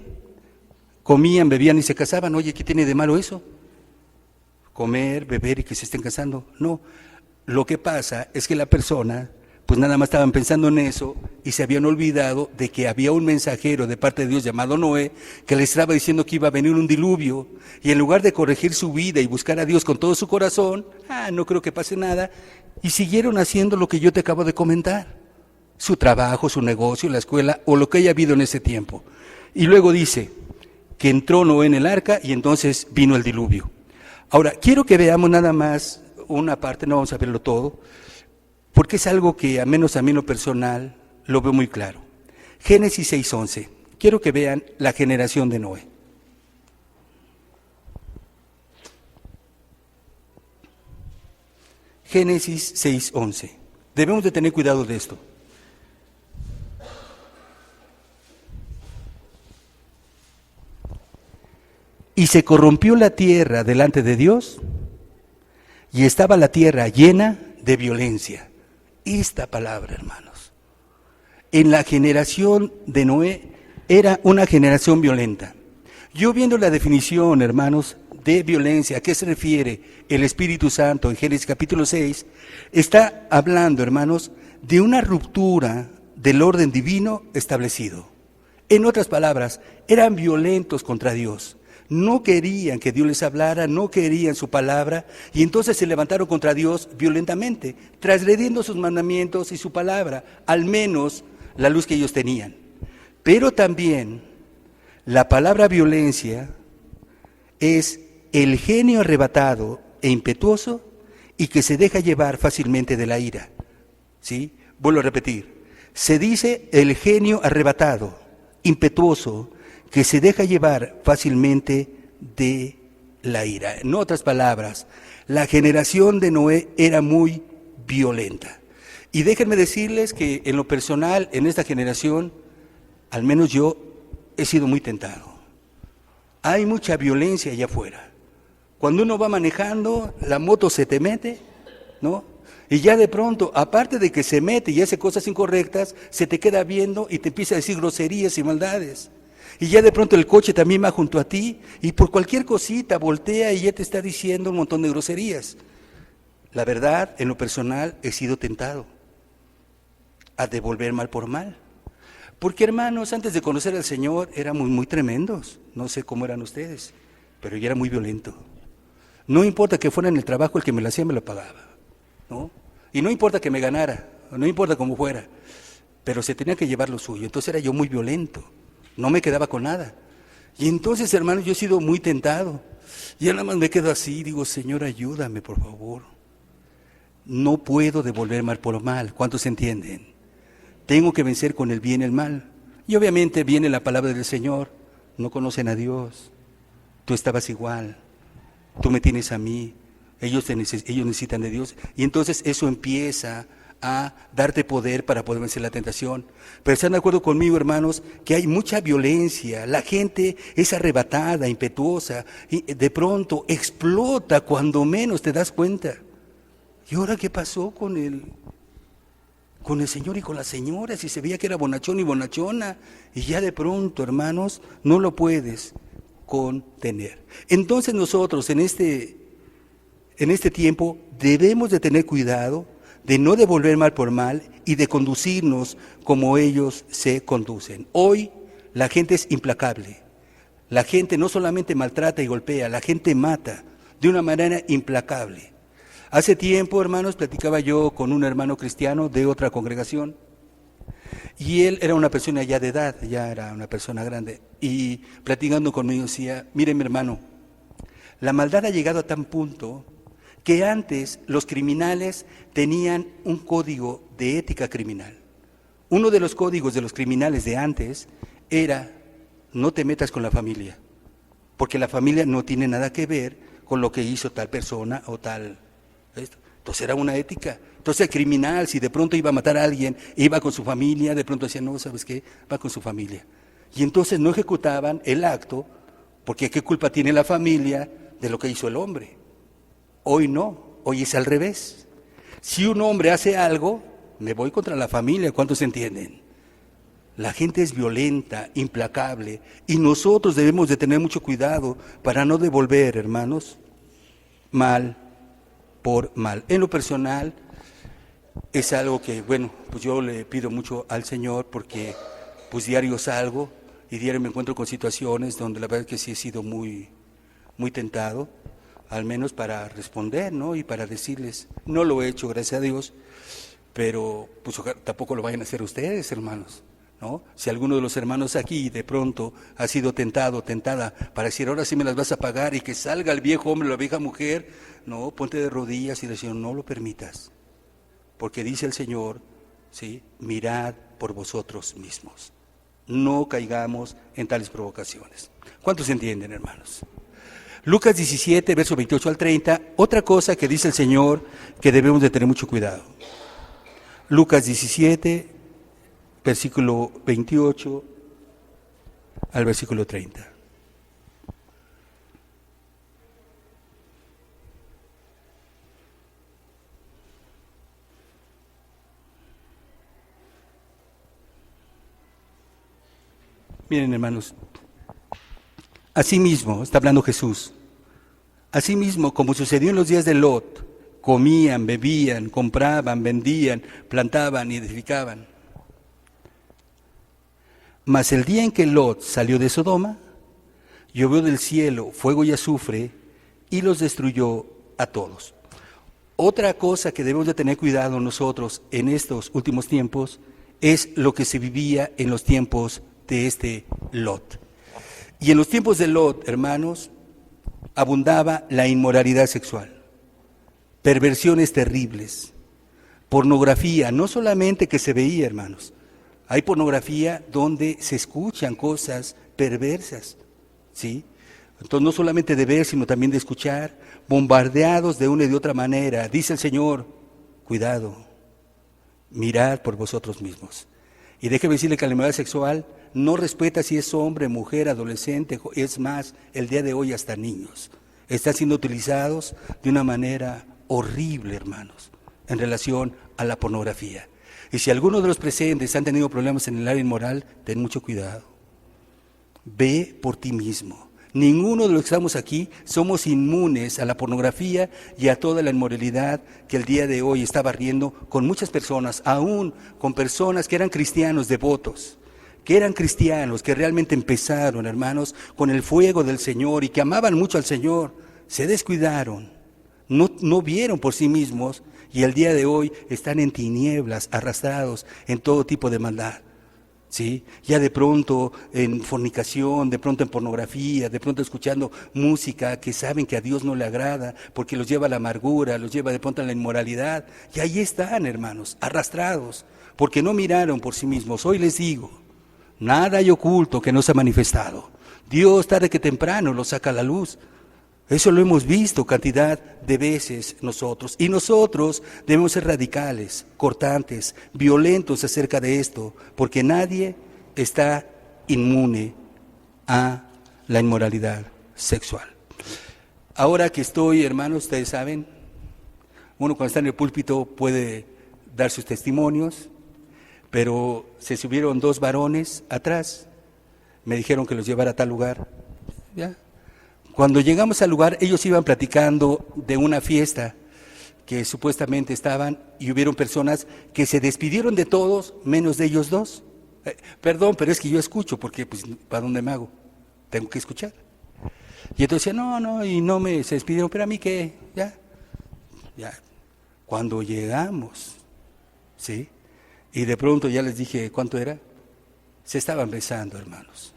comían, bebían y se casaban. Oye, ¿qué tiene de malo eso? Comer, beber y que se estén casando. No. Lo que pasa es que la persona, pues nada más estaban pensando en eso y se habían olvidado de que había un mensajero de parte de Dios llamado Noé que les estaba diciendo que iba a venir un diluvio y en lugar de corregir su vida y buscar a Dios con todo su corazón, no creo que pase nada, y siguieron haciendo lo que yo te acabo de comentar, su trabajo, su negocio, la escuela o lo que haya habido en ese tiempo. Y luego dice que entró Noé en el arca y entonces vino el diluvio. Ahora, quiero que veamos nada más una parte, no vamos a verlo todo, porque es algo que, a menos a mí en lo personal, lo veo muy claro. Génesis 6:11. Quiero que vean la generación de Noé. Génesis 6:11. Debemos de tener cuidado de esto. Y se corrompió la tierra delante de Dios, y estaba la tierra llena de violencia. Esta palabra, hermanos, en la generación de Noé era una generación violenta. Yo viendo la definición, hermanos, de violencia, ¿a qué se refiere el Espíritu Santo en Génesis capítulo 6? Está hablando, hermanos, de una ruptura del orden divino establecido. En otras palabras, eran violentos contra Dios. No querían que Dios les hablara, no querían su palabra, y entonces se levantaron contra Dios violentamente, transgrediendo sus mandamientos y su palabra, al menos la luz que ellos tenían. Pero también la palabra violencia es el genio arrebatado e impetuoso y que se deja llevar fácilmente de la ira. ¿Sí? Vuelvo a repetir, se dice el genio arrebatado, impetuoso, que se deja llevar fácilmente de la ira. En otras palabras, la generación de Noé era muy violenta. Y déjenme decirles que en lo personal, en esta generación, al menos yo he sido muy tentado. Hay mucha violencia allá afuera. Cuando uno va manejando, la moto se te mete, ¿no? Y ya de pronto, aparte de que se mete y hace cosas incorrectas, se te queda viendo y te empieza a decir groserías y maldades. Y ya de pronto el coche también va junto a ti y por cualquier cosita voltea y ya te está diciendo un montón de groserías. La verdad, en lo personal, he sido tentado a devolver mal por mal. Porque, hermanos, antes de conocer al Señor éramos muy tremendos. No sé cómo eran ustedes, pero yo era muy violento. No importa que fuera en el trabajo, el que me lo hacía me lo pagaba, ¿no? Y no importa que me ganara, no importa cómo fuera, pero se tenía que llevar lo suyo. Entonces era yo muy violento, no me quedaba con nada. Y entonces, hermanos, yo he sido muy tentado. Ya nada más me quedo así, digo, Señor, ayúdame, por favor. No puedo devolver mal por mal. ¿Cuántos entienden? Tengo que vencer con el bien y el mal. Y obviamente viene la palabra del Señor. No conocen a Dios. Tú estabas igual. Tú me tienes a mí. Ellos necesitan de Dios. Y entonces eso empieza a darte poder para poder vencer la tentación. Pero están de acuerdo conmigo, hermanos, que hay mucha violencia. La gente es arrebatada, impetuosa. Y de pronto explota cuando menos te das cuenta. ¿Y ahora qué pasó con el señor y con la señora? Si se veía que era bonachón y bonachona, y ya de pronto, hermanos, no lo puedes contener. Entonces nosotros en este tiempo debemos de tener cuidado de no devolver mal por mal y de conducirnos como ellos se conducen. Hoy la gente es implacable. La gente no solamente maltrata y golpea, la gente mata de una manera implacable. Hace tiempo, hermanos, platicaba yo con un hermano cristiano de otra congregación y él era una persona ya de edad, ya era una persona grande, y platicando conmigo decía, mire mi hermano, la maldad ha llegado a tan punto que antes los criminales tenían un código de ética criminal. Uno de los códigos de los criminales de antes era no te metas con la familia, porque la familia no tiene nada que ver con lo que hizo tal persona o tal. Entonces era una ética. Entonces el criminal, si de pronto iba a matar a alguien, iba con su familia, de pronto decía, no, ¿sabes qué? Va con su familia. Y entonces no ejecutaban el acto, porque ¿qué culpa tiene la familia de lo que hizo el hombre? Hoy no, hoy es al revés. Si un hombre hace algo, me voy contra la familia, ¿cuántos entienden? La gente es violenta, implacable, y nosotros debemos de tener mucho cuidado para no devolver, hermanos, mal por mal. En lo personal, es algo que, bueno, pues yo le pido mucho al Señor porque pues diario salgo y diario me encuentro con situaciones donde la verdad es que sí he sido muy, muy tentado, al menos para responder, ¿no? Y para decirles, no lo he hecho, gracias a Dios, pero pues tampoco lo vayan a hacer ustedes, hermanos, ¿no? Si alguno de los hermanos aquí de pronto ha sido tentado, tentada, para decir, ahora sí me las vas a pagar y que salga el viejo hombre o la vieja mujer, no, ponte de rodillas y decir, no lo permitas, porque dice el Señor, ¿sí? Mirad por vosotros mismos, no caigamos en tales provocaciones. ¿Cuántos entienden, hermanos? Lucas 17, versos 28 al 30, otra cosa que dice el Señor que debemos de tener mucho cuidado. Lucas 17, versículo 28 al versículo 30. Miren, hermanos, asimismo, está hablando Jesús, asimismo, como sucedió en los días de Lot, comían, bebían, compraban, vendían, plantaban y edificaban. Mas el día en que Lot salió de Sodoma, llovió del cielo fuego y azufre y los destruyó a todos. Otra cosa que debemos de tener cuidado nosotros en estos últimos tiempos es lo que se vivía en los tiempos de este Lot. Y en los tiempos de Lot, hermanos, abundaba la inmoralidad sexual, perversiones terribles, pornografía, no solamente que se veía, hermanos, hay pornografía donde se escuchan cosas perversas, ¿sí? Entonces no solamente de ver, sino también de escuchar, bombardeados de una y de otra manera. Dice el Señor, cuidado, mirad por vosotros mismos. Y déjeme decirle que la inmoralidad sexual no respeta si es hombre, mujer, adolescente, es más, el día de hoy hasta niños. Están siendo utilizados de una manera horrible, hermanos, en relación a la pornografía. Y si algunos de los presentes han tenido problemas en el área inmoral, ten mucho cuidado. Ve por ti mismo. Ninguno de los que estamos aquí somos inmunes a la pornografía y a toda la inmoralidad que el día de hoy está barriendo con muchas personas, aún con personas que eran cristianos devotos, que eran cristianos, que realmente empezaron, hermanos, con el fuego del Señor y que amaban mucho al Señor, se descuidaron, no vieron por sí mismos y el día de hoy están en tinieblas, arrastrados en todo tipo de maldad. ¿Sí? Ya de pronto en fornicación, de pronto en pornografía, de pronto escuchando música que saben que a Dios no le agrada, porque los lleva a la amargura, los lleva de pronto a la inmoralidad. Y ahí están, hermanos, arrastrados, porque no miraron por sí mismos. Hoy les digo, nada hay oculto que no se ha manifestado. Dios tarde que temprano lo saca a la luz. Eso lo hemos visto cantidad de veces nosotros. Y nosotros debemos ser radicales, cortantes, violentos acerca de esto, porque nadie está inmune a la inmoralidad sexual. Ahora que estoy, hermanos, ustedes saben, uno cuando está en el púlpito puede dar sus testimonios, pero se subieron 2 varones atrás, me dijeron que los llevara a tal lugar, ¿ya? Cuando llegamos al lugar, ellos iban platicando de una fiesta que supuestamente estaban y hubieron personas que se despidieron de todos, menos de ellos 2. Perdón, pero es que yo escucho, porque pues, ¿para dónde me hago? Tengo que escuchar. Y entonces decía, no, y no se despidieron, pero a mí qué, ya. Cuando llegamos, ¿sí? Y de pronto ya les dije, ¿cuánto era? Se estaban besando, hermanos.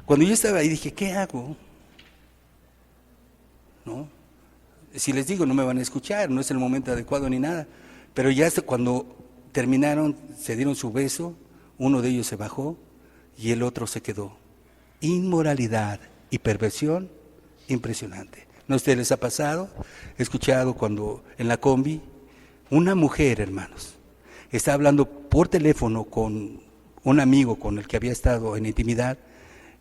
Cuando yo estaba ahí dije, ¿qué hago? ¿No? Si les digo no me van a escuchar, no es el momento adecuado ni nada, pero ya cuando terminaron, se dieron su beso, uno de ellos se bajó y el otro se quedó. Inmoralidad y perversión impresionante. ¿No a ustedes les ha pasado? He escuchado cuando en la combi, una mujer, hermanos, está hablando por teléfono con un amigo con el que había estado en intimidad,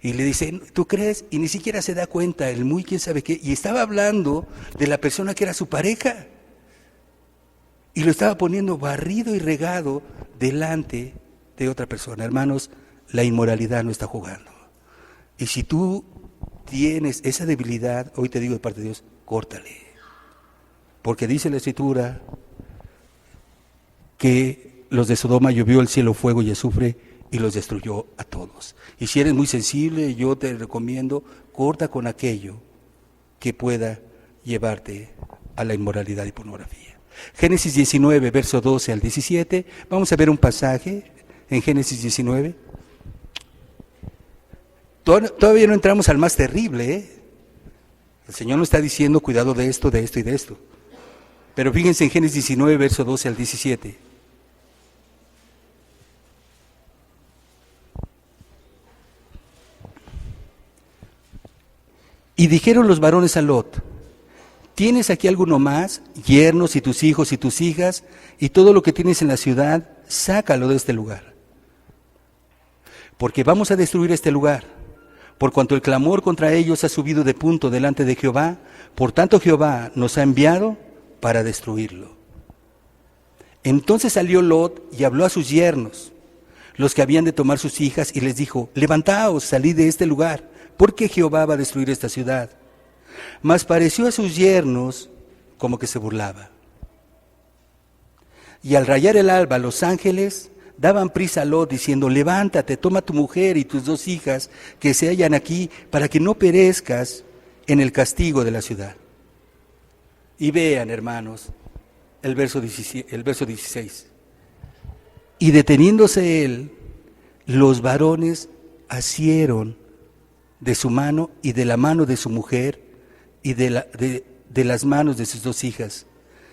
y le dice, ¿tú crees? Y ni siquiera se da cuenta, el muy quién sabe qué. Y estaba hablando de la persona que era su pareja. Y lo estaba poniendo barrido y regado delante de otra persona. Hermanos, la inmoralidad no está jugando. Y si tú tienes esa debilidad, hoy te digo de parte de Dios, córtale. Porque dice la Escritura que los de Sodoma llovió el cielo fuego y azufre y los destruyó a todos. Y si eres muy sensible, yo te recomiendo, corta con aquello que pueda llevarte a la inmoralidad y pornografía. Génesis 19, verso 12 al 17, vamos a ver un pasaje en Génesis 19. Todavía no entramos al más terrible, ¿eh? El Señor nos está diciendo, cuidado de esto y de esto. Pero fíjense en Génesis 19, verso 12 al 17. Y dijeron los varones a Lot, ¿tienes aquí alguno más, yernos y tus hijos y tus hijas, y todo lo que tienes en la ciudad, sácalo de este lugar? Porque vamos a destruir este lugar, por cuanto el clamor contra ellos ha subido de punto delante de Jehová, por tanto Jehová nos ha enviado para destruirlo. Entonces salió Lot y habló a sus yernos, los que habían de tomar sus hijas, y les dijo: levantaos, salid de este lugar, porque Jehová va a destruir esta ciudad. Mas pareció a sus yernos como que se burlaba. Y al rayar el alba, los ángeles daban prisa a Lot, diciendo: levántate, toma tu mujer y tus 2 hijas que se hallan aquí, para que no perezcas en el castigo de la ciudad. Y vean, hermanos, el verso 16. Y deteniéndose él, los varones asieron de su mano y de la mano de su mujer y de las manos de sus 2 hijas,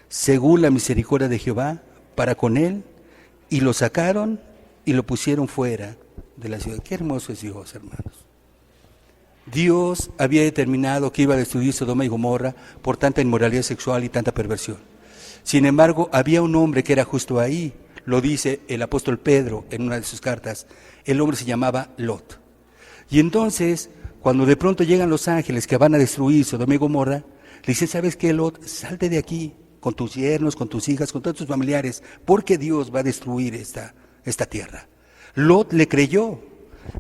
según la misericordia de Jehová para con él, y lo sacaron y lo pusieron fuera de la ciudad. Qué hermoso es Dios, hermanos. Dios había determinado que iba a destruir Sodoma y Gomorra por tanta inmoralidad sexual y tanta perversión. Sin embargo, había un hombre que era justo ahí. Lo dice el apóstol Pedro en una de sus cartas. El hombre se llamaba Lot. Y entonces, cuando de pronto llegan los ángeles que van a destruir Sodoma y Gomorra, le dicen: ¿sabes qué, Lot? Salte de aquí con tus yernos, con tus hijas, con todos tus familiares, porque Dios va a destruir esta tierra. Lot le creyó.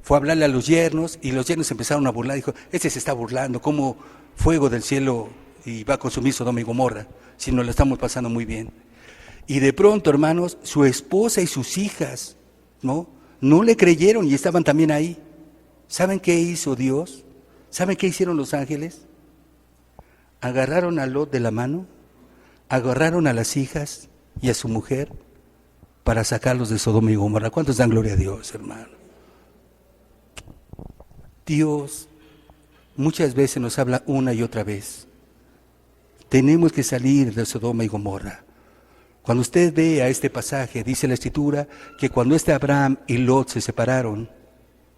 Fue a hablarle a los yernos, y los yernos empezaron a burlar. Dijo: este se está burlando, como fuego del cielo y va a consumir Sodoma y Gomorra, si nos lo estamos pasando muy bien. Y de pronto, hermanos, su esposa y sus hijas, no le creyeron y estaban también ahí. ¿Saben qué hizo Dios? ¿Saben qué hicieron los ángeles? Agarraron a Lot de la mano, agarraron a las hijas y a su mujer para sacarlos de Sodoma y Gomorra. ¿Cuántos dan gloria a Dios, hermano? Dios muchas veces nos habla una y otra vez. Tenemos que salir de Sodoma y Gomorra. Cuando usted vea este pasaje, dice la Escritura que cuando Abraham y Lot se separaron,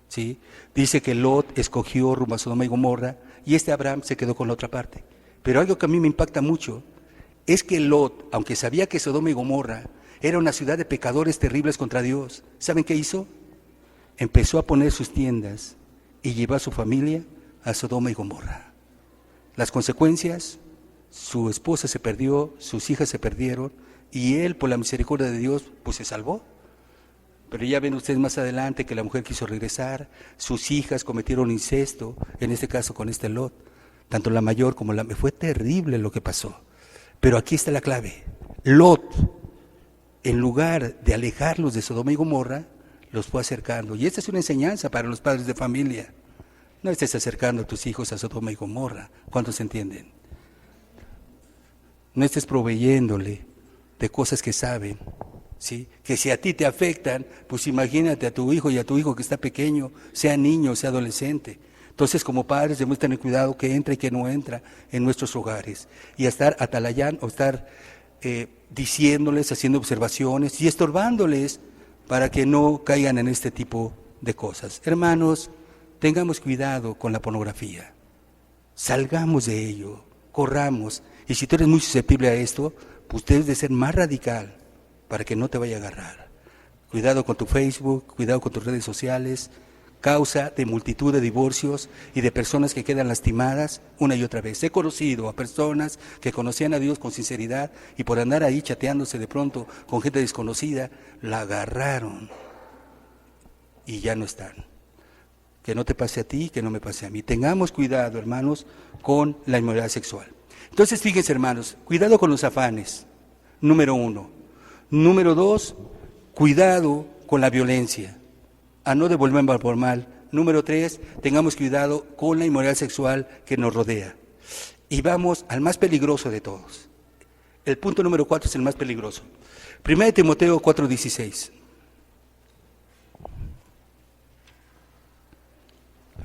¿sí?, dice que Lot escogió rumbo a Sodoma y Gomorra y Abraham se quedó con la otra parte. Pero algo que a mí me impacta mucho es que Lot, aunque sabía que Sodoma y Gomorra era una ciudad de pecadores terribles contra Dios, ¿saben qué hizo? Empezó a poner sus tiendas y llevó a su familia a Sodoma y Gomorra. Las consecuencias: su esposa se perdió, sus hijas se perdieron, y él, por la misericordia de Dios, pues se salvó. Pero ya ven ustedes más adelante que la mujer quiso regresar, sus hijas cometieron incesto, en este caso con Lot, tanto la mayor como la menor. Fue terrible lo que pasó. Pero aquí está la clave. Lot, en lugar de alejarlos de Sodoma y Gomorra, los fue acercando. Y esta es una enseñanza para los padres de familia. No estés acercando a tus hijos a Sodoma y Gomorra. ¿Cuántos entienden? No estés proveyéndole de cosas que saben, ¿sí?, que si a ti te afectan, pues imagínate a tu hijo y a tu hijo que está pequeño, sea niño, sea adolescente. Entonces, como padres debemos tener cuidado que entra y que no entra en nuestros hogares, y a estar atalayando, o estar diciéndoles, haciendo observaciones y estorbándoles para que no caigan en este tipo de cosas. Hermanos, tengamos cuidado con la pornografía. Salgamos de ello, corramos. Y si tú eres muy susceptible a esto, pues debes de ser más radical para que no te vaya a agarrar. Cuidado con tu Facebook, cuidado con tus redes sociales, causa de multitud de divorcios y de personas que quedan lastimadas una y otra vez. He conocido a personas que conocían a Dios con sinceridad y por andar ahí chateándose de pronto con gente desconocida, la agarraron y ya no están. Que no te pase a ti, que no me pase a mí. Tengamos cuidado, hermanos, con la inmoralidad sexual. Entonces, fíjense, hermanos, cuidado con los afanes, número 1. Número 2, cuidado con la violencia, a no devolver mal por mal. Número 3, tengamos cuidado con la inmoralidad sexual que nos rodea. Y vamos al más peligroso de todos. El punto número 4 es el más peligroso. 1 Timoteo 4:16.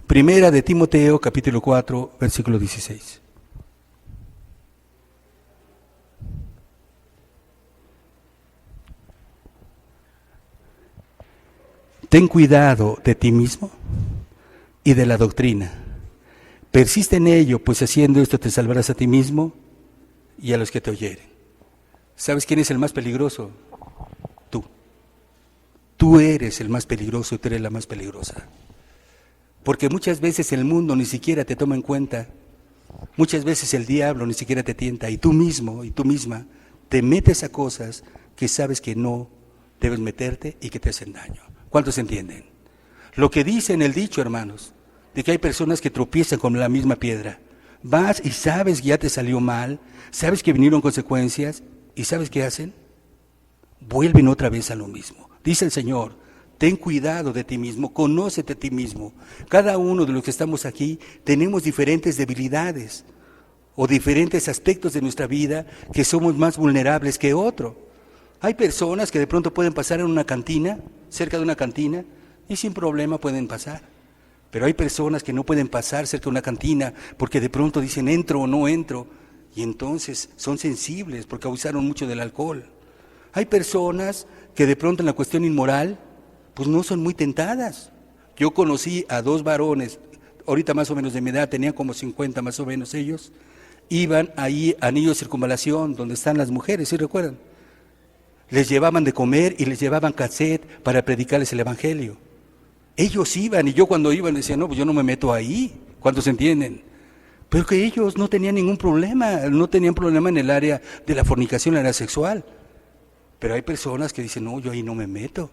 1 de Timoteo, capítulo 4, versículo 16. Ten cuidado de ti mismo y de la doctrina. Persiste en ello, pues haciendo esto te salvarás a ti mismo y a los que te oyeren. ¿Sabes quién es el más peligroso? Tú. Tú eres el más peligroso y tú eres la más peligrosa. Porque muchas veces el mundo ni siquiera te toma en cuenta. Muchas veces el diablo ni siquiera te tienta y tú mismo y tú misma te metes a cosas que sabes que no debes meterte y que te hacen daño. ¿Cuántos entienden? Lo que dice en el dicho, hermanos, de que hay personas que tropiezan con la misma piedra. Vas y sabes que ya te salió mal, sabes que vinieron consecuencias, y ¿sabes qué hacen? Vuelven otra vez a lo mismo. Dice el Señor, ten cuidado de ti mismo, conócete a ti mismo. Cada uno de los que estamos aquí tenemos diferentes debilidades o diferentes aspectos de nuestra vida que somos más vulnerables que otro. Hay personas que de pronto pueden pasar en una cantina, cerca de una cantina, y sin problema pueden pasar. Pero hay personas que no pueden pasar cerca de una cantina porque de pronto dicen entro o no entro, y entonces son sensibles porque abusaron mucho del alcohol. Hay personas que de pronto en la cuestión inmoral pues no son muy tentadas. Yo conocí a 2 varones, ahorita más o menos de mi edad, tenían como 50 más o menos ellos, iban ahí a Anillo de Circunvalación, donde están las mujeres, ¿sí recuerdan? Les llevaban de comer y les llevaban cassette para predicarles el evangelio. Ellos iban, y yo cuando iban decía, no, pues yo no me meto ahí. ¿Cuántos entienden? Pero que ellos no tenían ningún problema, no tenían problema en el área de la fornicación, en el área sexual. Pero hay personas que dicen, no, yo ahí no me meto.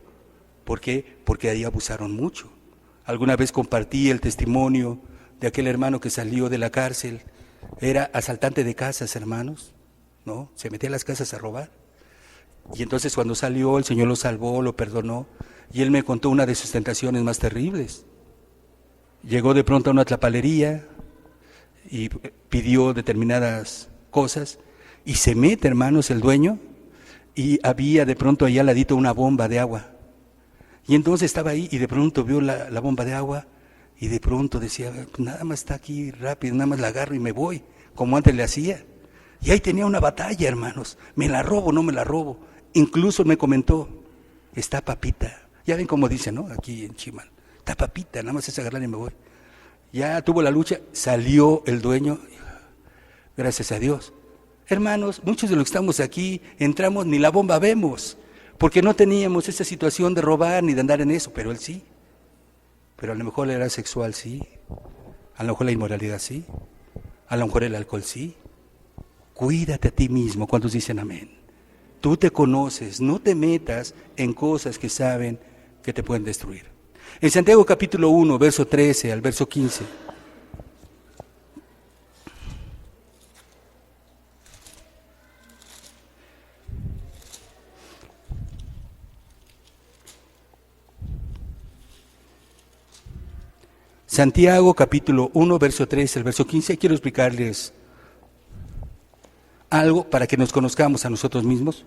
¿Por qué? Porque ahí abusaron mucho. Alguna vez compartí el testimonio de aquel hermano que salió de la cárcel. Era asaltante de casas, hermanos, ¿no? Se metía a las casas a robar. Y entonces cuando salió, el Señor lo salvó, lo perdonó. Y él me contó una de sus tentaciones más terribles. Llegó de pronto a una tlapalería y pidió determinadas cosas. Y se mete, hermanos, el dueño, y había de pronto allá al ladito una bomba de agua. Y entonces estaba ahí y de pronto vio la bomba de agua y de pronto decía, nada más está aquí rápido, nada más la agarro y me voy, como antes le hacía. Y ahí tenía una batalla, hermanos, me la robo, no me la robo. Incluso me comentó, está papita. Ya ven cómo dicen, ¿no? Aquí en Chimal, está papita, nada más es agarrar y me voy. Ya tuvo la lucha, salió el dueño, gracias a Dios. Hermanos, muchos de los que estamos aquí, entramos, ni la bomba vemos, porque no teníamos esa situación de robar ni de andar en eso, pero él sí. Pero a lo mejor la era sexual sí, a lo mejor la inmoralidad sí, a lo mejor el alcohol sí. Cuídate a ti mismo. ¿Cuántos dicen amén? Tú te conoces, no te metas en cosas que saben que te pueden destruir. En Santiago capítulo 1, verso 13 al verso 15. Santiago capítulo 1, verso 13 al verso 15. Quiero explicarles algo para que nos conozcamos a nosotros mismos.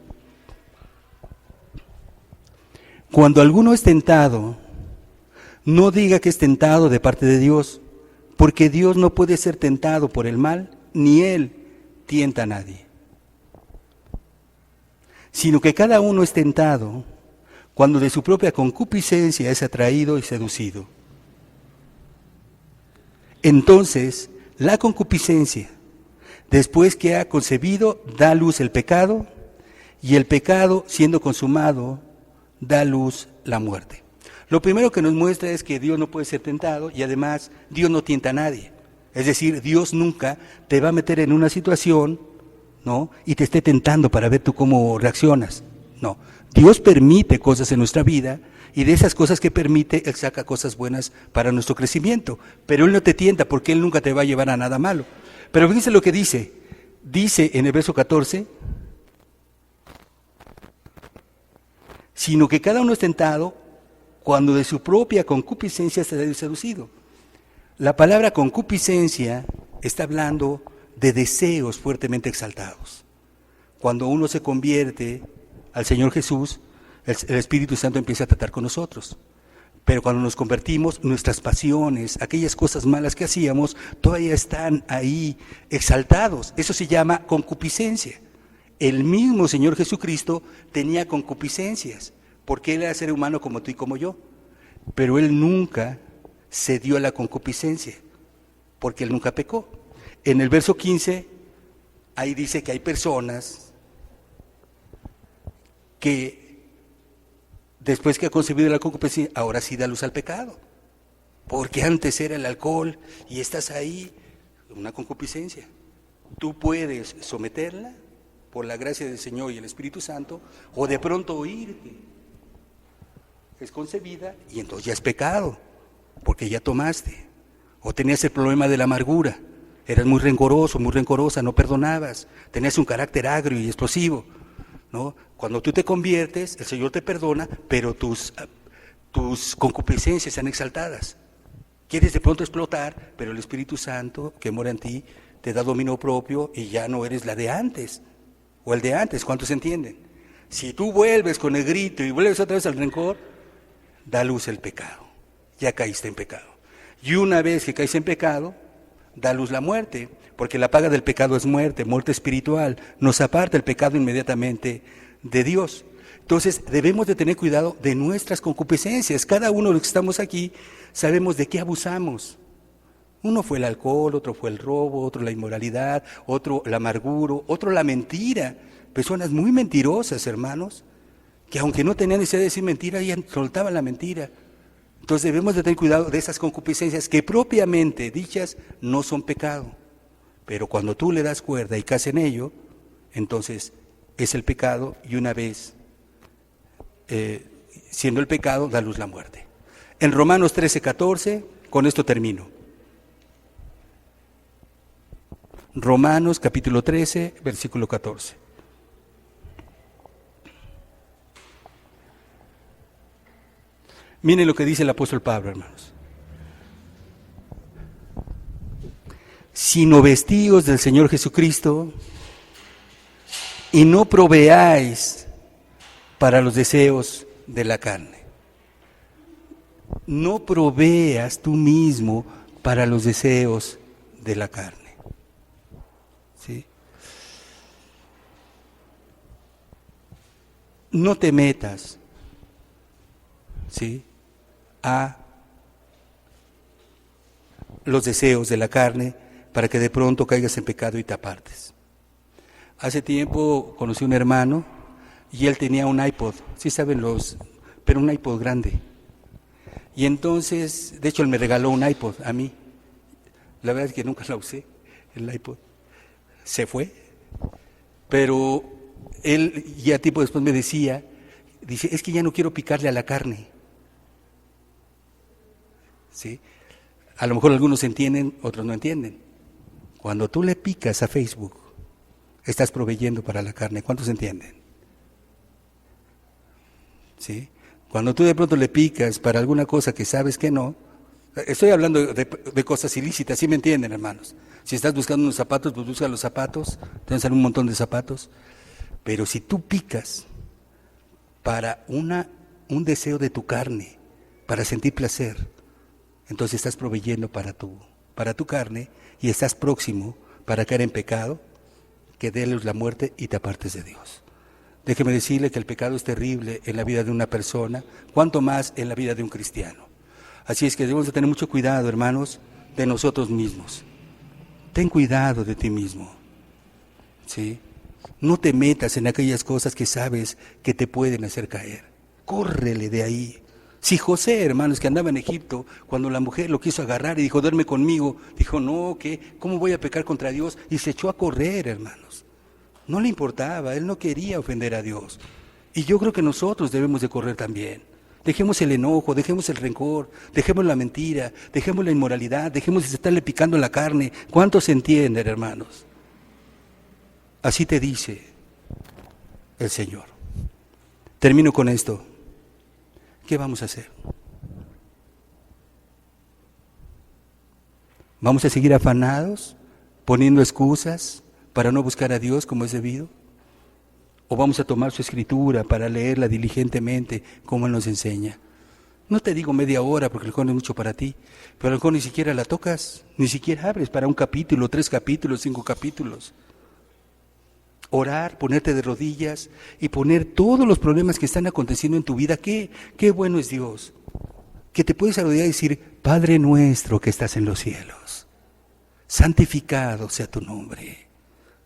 Cuando alguno es tentado, no diga que es tentado de parte de Dios, porque Dios no puede ser tentado por el mal, ni Él tienta a nadie. Sino que cada uno es tentado cuando de su propia concupiscencia es atraído y seducido. Entonces, la concupiscencia, después que ha concebido, da a luz el pecado, y el pecado, siendo consumado, da a luz la muerte. Lo primero que nos muestra es que Dios no puede ser tentado, y además Dios no tienta a nadie. Es decir, Dios nunca te va a meter en una situación, ¿no?, y te esté tentando para ver tú cómo reaccionas. No, Dios permite cosas en nuestra vida, y de esas cosas que permite, Él saca cosas buenas para nuestro crecimiento. Pero Él no te tienta porque Él nunca te va a llevar a nada malo. Pero fíjense lo que dice. Dice en el verso 14, sino que cada uno es tentado cuando de su propia concupiscencia se ha seducido. La palabra concupiscencia está hablando de deseos fuertemente exaltados. Cuando uno se convierte al Señor Jesús, el Espíritu Santo empieza a tratar con nosotros. Pero cuando nos convertimos, nuestras pasiones, aquellas cosas malas que hacíamos, todavía están ahí exaltados. Eso se llama concupiscencia. El mismo Señor Jesucristo tenía concupiscencias, porque Él era ser humano como tú y como yo. Pero Él nunca cedió a la concupiscencia, porque Él nunca pecó. En el verso 15, ahí dice que hay personas que después que ha concebido la concupiscencia, ahora sí da luz al pecado. Porque antes era el alcohol y estás ahí, una concupiscencia. Tú puedes someterla por la gracia del Señor y el Espíritu Santo, o de pronto oírte. es concebida y entonces ya es pecado, porque ya tomaste. O tenías el problema de la amargura, eras muy rencoroso, muy rencorosa, no perdonabas, tenías un carácter agrio y explosivo, ¿no? Cuando tú te conviertes, el Señor te perdona, pero tus concupiscencias están exaltadas. Quieres de pronto explotar, pero el Espíritu Santo que mora en ti te da dominio propio y ya no eres la de antes, o el de antes. ¿Cuántos entienden? Si tú vuelves con el grito y vuelves otra vez al rencor, da luz el pecado, ya caíste en pecado. Y una vez que caíste en pecado, da luz la muerte, porque la paga del pecado es muerte, muerte espiritual, nos aparta el pecado inmediatamente de Dios. Entonces debemos de tener cuidado de nuestras concupiscencias. Cada uno de los que estamos aquí sabemos de qué abusamos. Uno fue el alcohol, otro fue el robo, otro la inmoralidad, otro la amargura, otro la mentira. Personas muy mentirosas, hermanos, que aunque no tenían necesidad de decir mentira, ya soltaban la mentira. Entonces debemos de tener cuidado de esas concupiscencias que propiamente dichas no son pecado. Pero cuando tú le das cuerda y caes en ello, entonces es el pecado y una vez siendo el pecado, da luz la muerte. En Romanos 13:14, con esto termino. Romanos capítulo 13, versículo 14. Miren lo que dice el apóstol Pablo, hermanos. Sino vestíos del Señor Jesucristo y no proveáis para los deseos de la carne. No proveas tú mismo para los deseos de la carne. ¿Sí? No te metas, ¿sí?, a los deseos de la carne para que de pronto caigas en pecado y te apartes. Hace tiempo conocí a un hermano y él tenía un iPod, sí saben pero un iPod grande. Y entonces, de hecho él me regaló un iPod a mí. La verdad es que nunca la usé, el iPod. Se fue. Pero él ya tiempo después me dice, es que ya no quiero picarle a la carne. ¿Sí? A lo mejor algunos entienden, otros no entienden. Cuando tú le picas a Facebook, estás proveyendo para la carne. ¿Cuántos entienden? ¿Sí? Cuando tú de pronto le picas para alguna cosa que sabes que no, estoy hablando de cosas ilícitas, ¿sí me entienden, hermanos? Si estás buscando unos zapatos, pues busca los zapatos, te van a salir un montón de zapatos. Pero si tú picas para un deseo de tu carne, para sentir placer, entonces estás proveyendo para tu carne y estás próximo para caer en pecado, que dé luz la muerte y te apartes de Dios. Déjeme decirle que el pecado es terrible en la vida de una persona, cuanto más en la vida de un cristiano. Así es que debemos de tener mucho cuidado, hermanos, de nosotros mismos. Ten cuidado de ti mismo, ¿sí? No te metas en aquellas cosas que sabes que te pueden hacer caer. Córrele de ahí. Si José, hermanos, que andaba en Egipto, cuando la mujer lo quiso agarrar y dijo, duerme conmigo, dijo, no, ¿cómo voy a pecar contra Dios? Y se echó a correr, hermanos. No le importaba, él no quería ofender a Dios. Y yo creo que nosotros debemos de correr también. Dejemos el enojo, dejemos el rencor, dejemos la mentira, dejemos la inmoralidad, dejemos de estarle picando la carne. ¿Cuántos entienden, hermanos? Así te dice el Señor. Termino con esto. ¿Qué vamos a hacer? ¿Vamos a seguir afanados, poniendo excusas para no buscar a Dios como es debido? ¿O vamos a tomar su escritura para leerla diligentemente como Él nos enseña? No te digo media hora porque a lo mejor no es mucho para ti, pero a lo mejor ni siquiera la tocas, ni siquiera abres para un capítulo, 3 capítulos, 5 capítulos. Orar, ponerte de rodillas y poner todos los problemas que están aconteciendo en tu vida. Qué bueno es Dios, que te puedes arrodillar y decir, Padre nuestro que estás en los cielos, santificado sea tu nombre.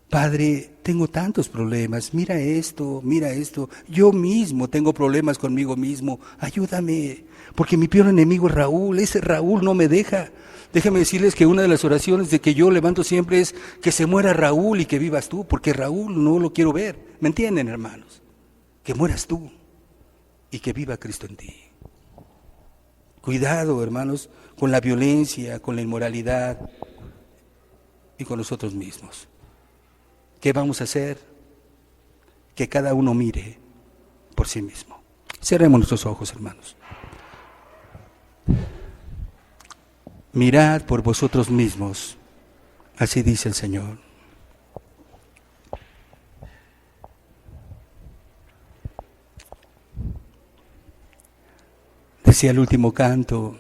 Padre, tengo tantos problemas, mira esto, yo mismo tengo problemas conmigo mismo, ayúdame, porque mi peor enemigo es Raúl, ese Raúl no me deja. Déjame decirles que una de las oraciones de que yo levanto siempre es que se muera Raúl y que vivas tú, porque Raúl no lo quiero ver. ¿Me entienden, hermanos? Que mueras tú y que viva Cristo en ti. Cuidado, hermanos, con la violencia, con la inmoralidad y con nosotros mismos. ¿Qué vamos a hacer? Que cada uno mire por sí mismo. Cerremos nuestros ojos, hermanos. Mirad por vosotros mismos, así dice el Señor. Decía el último canto,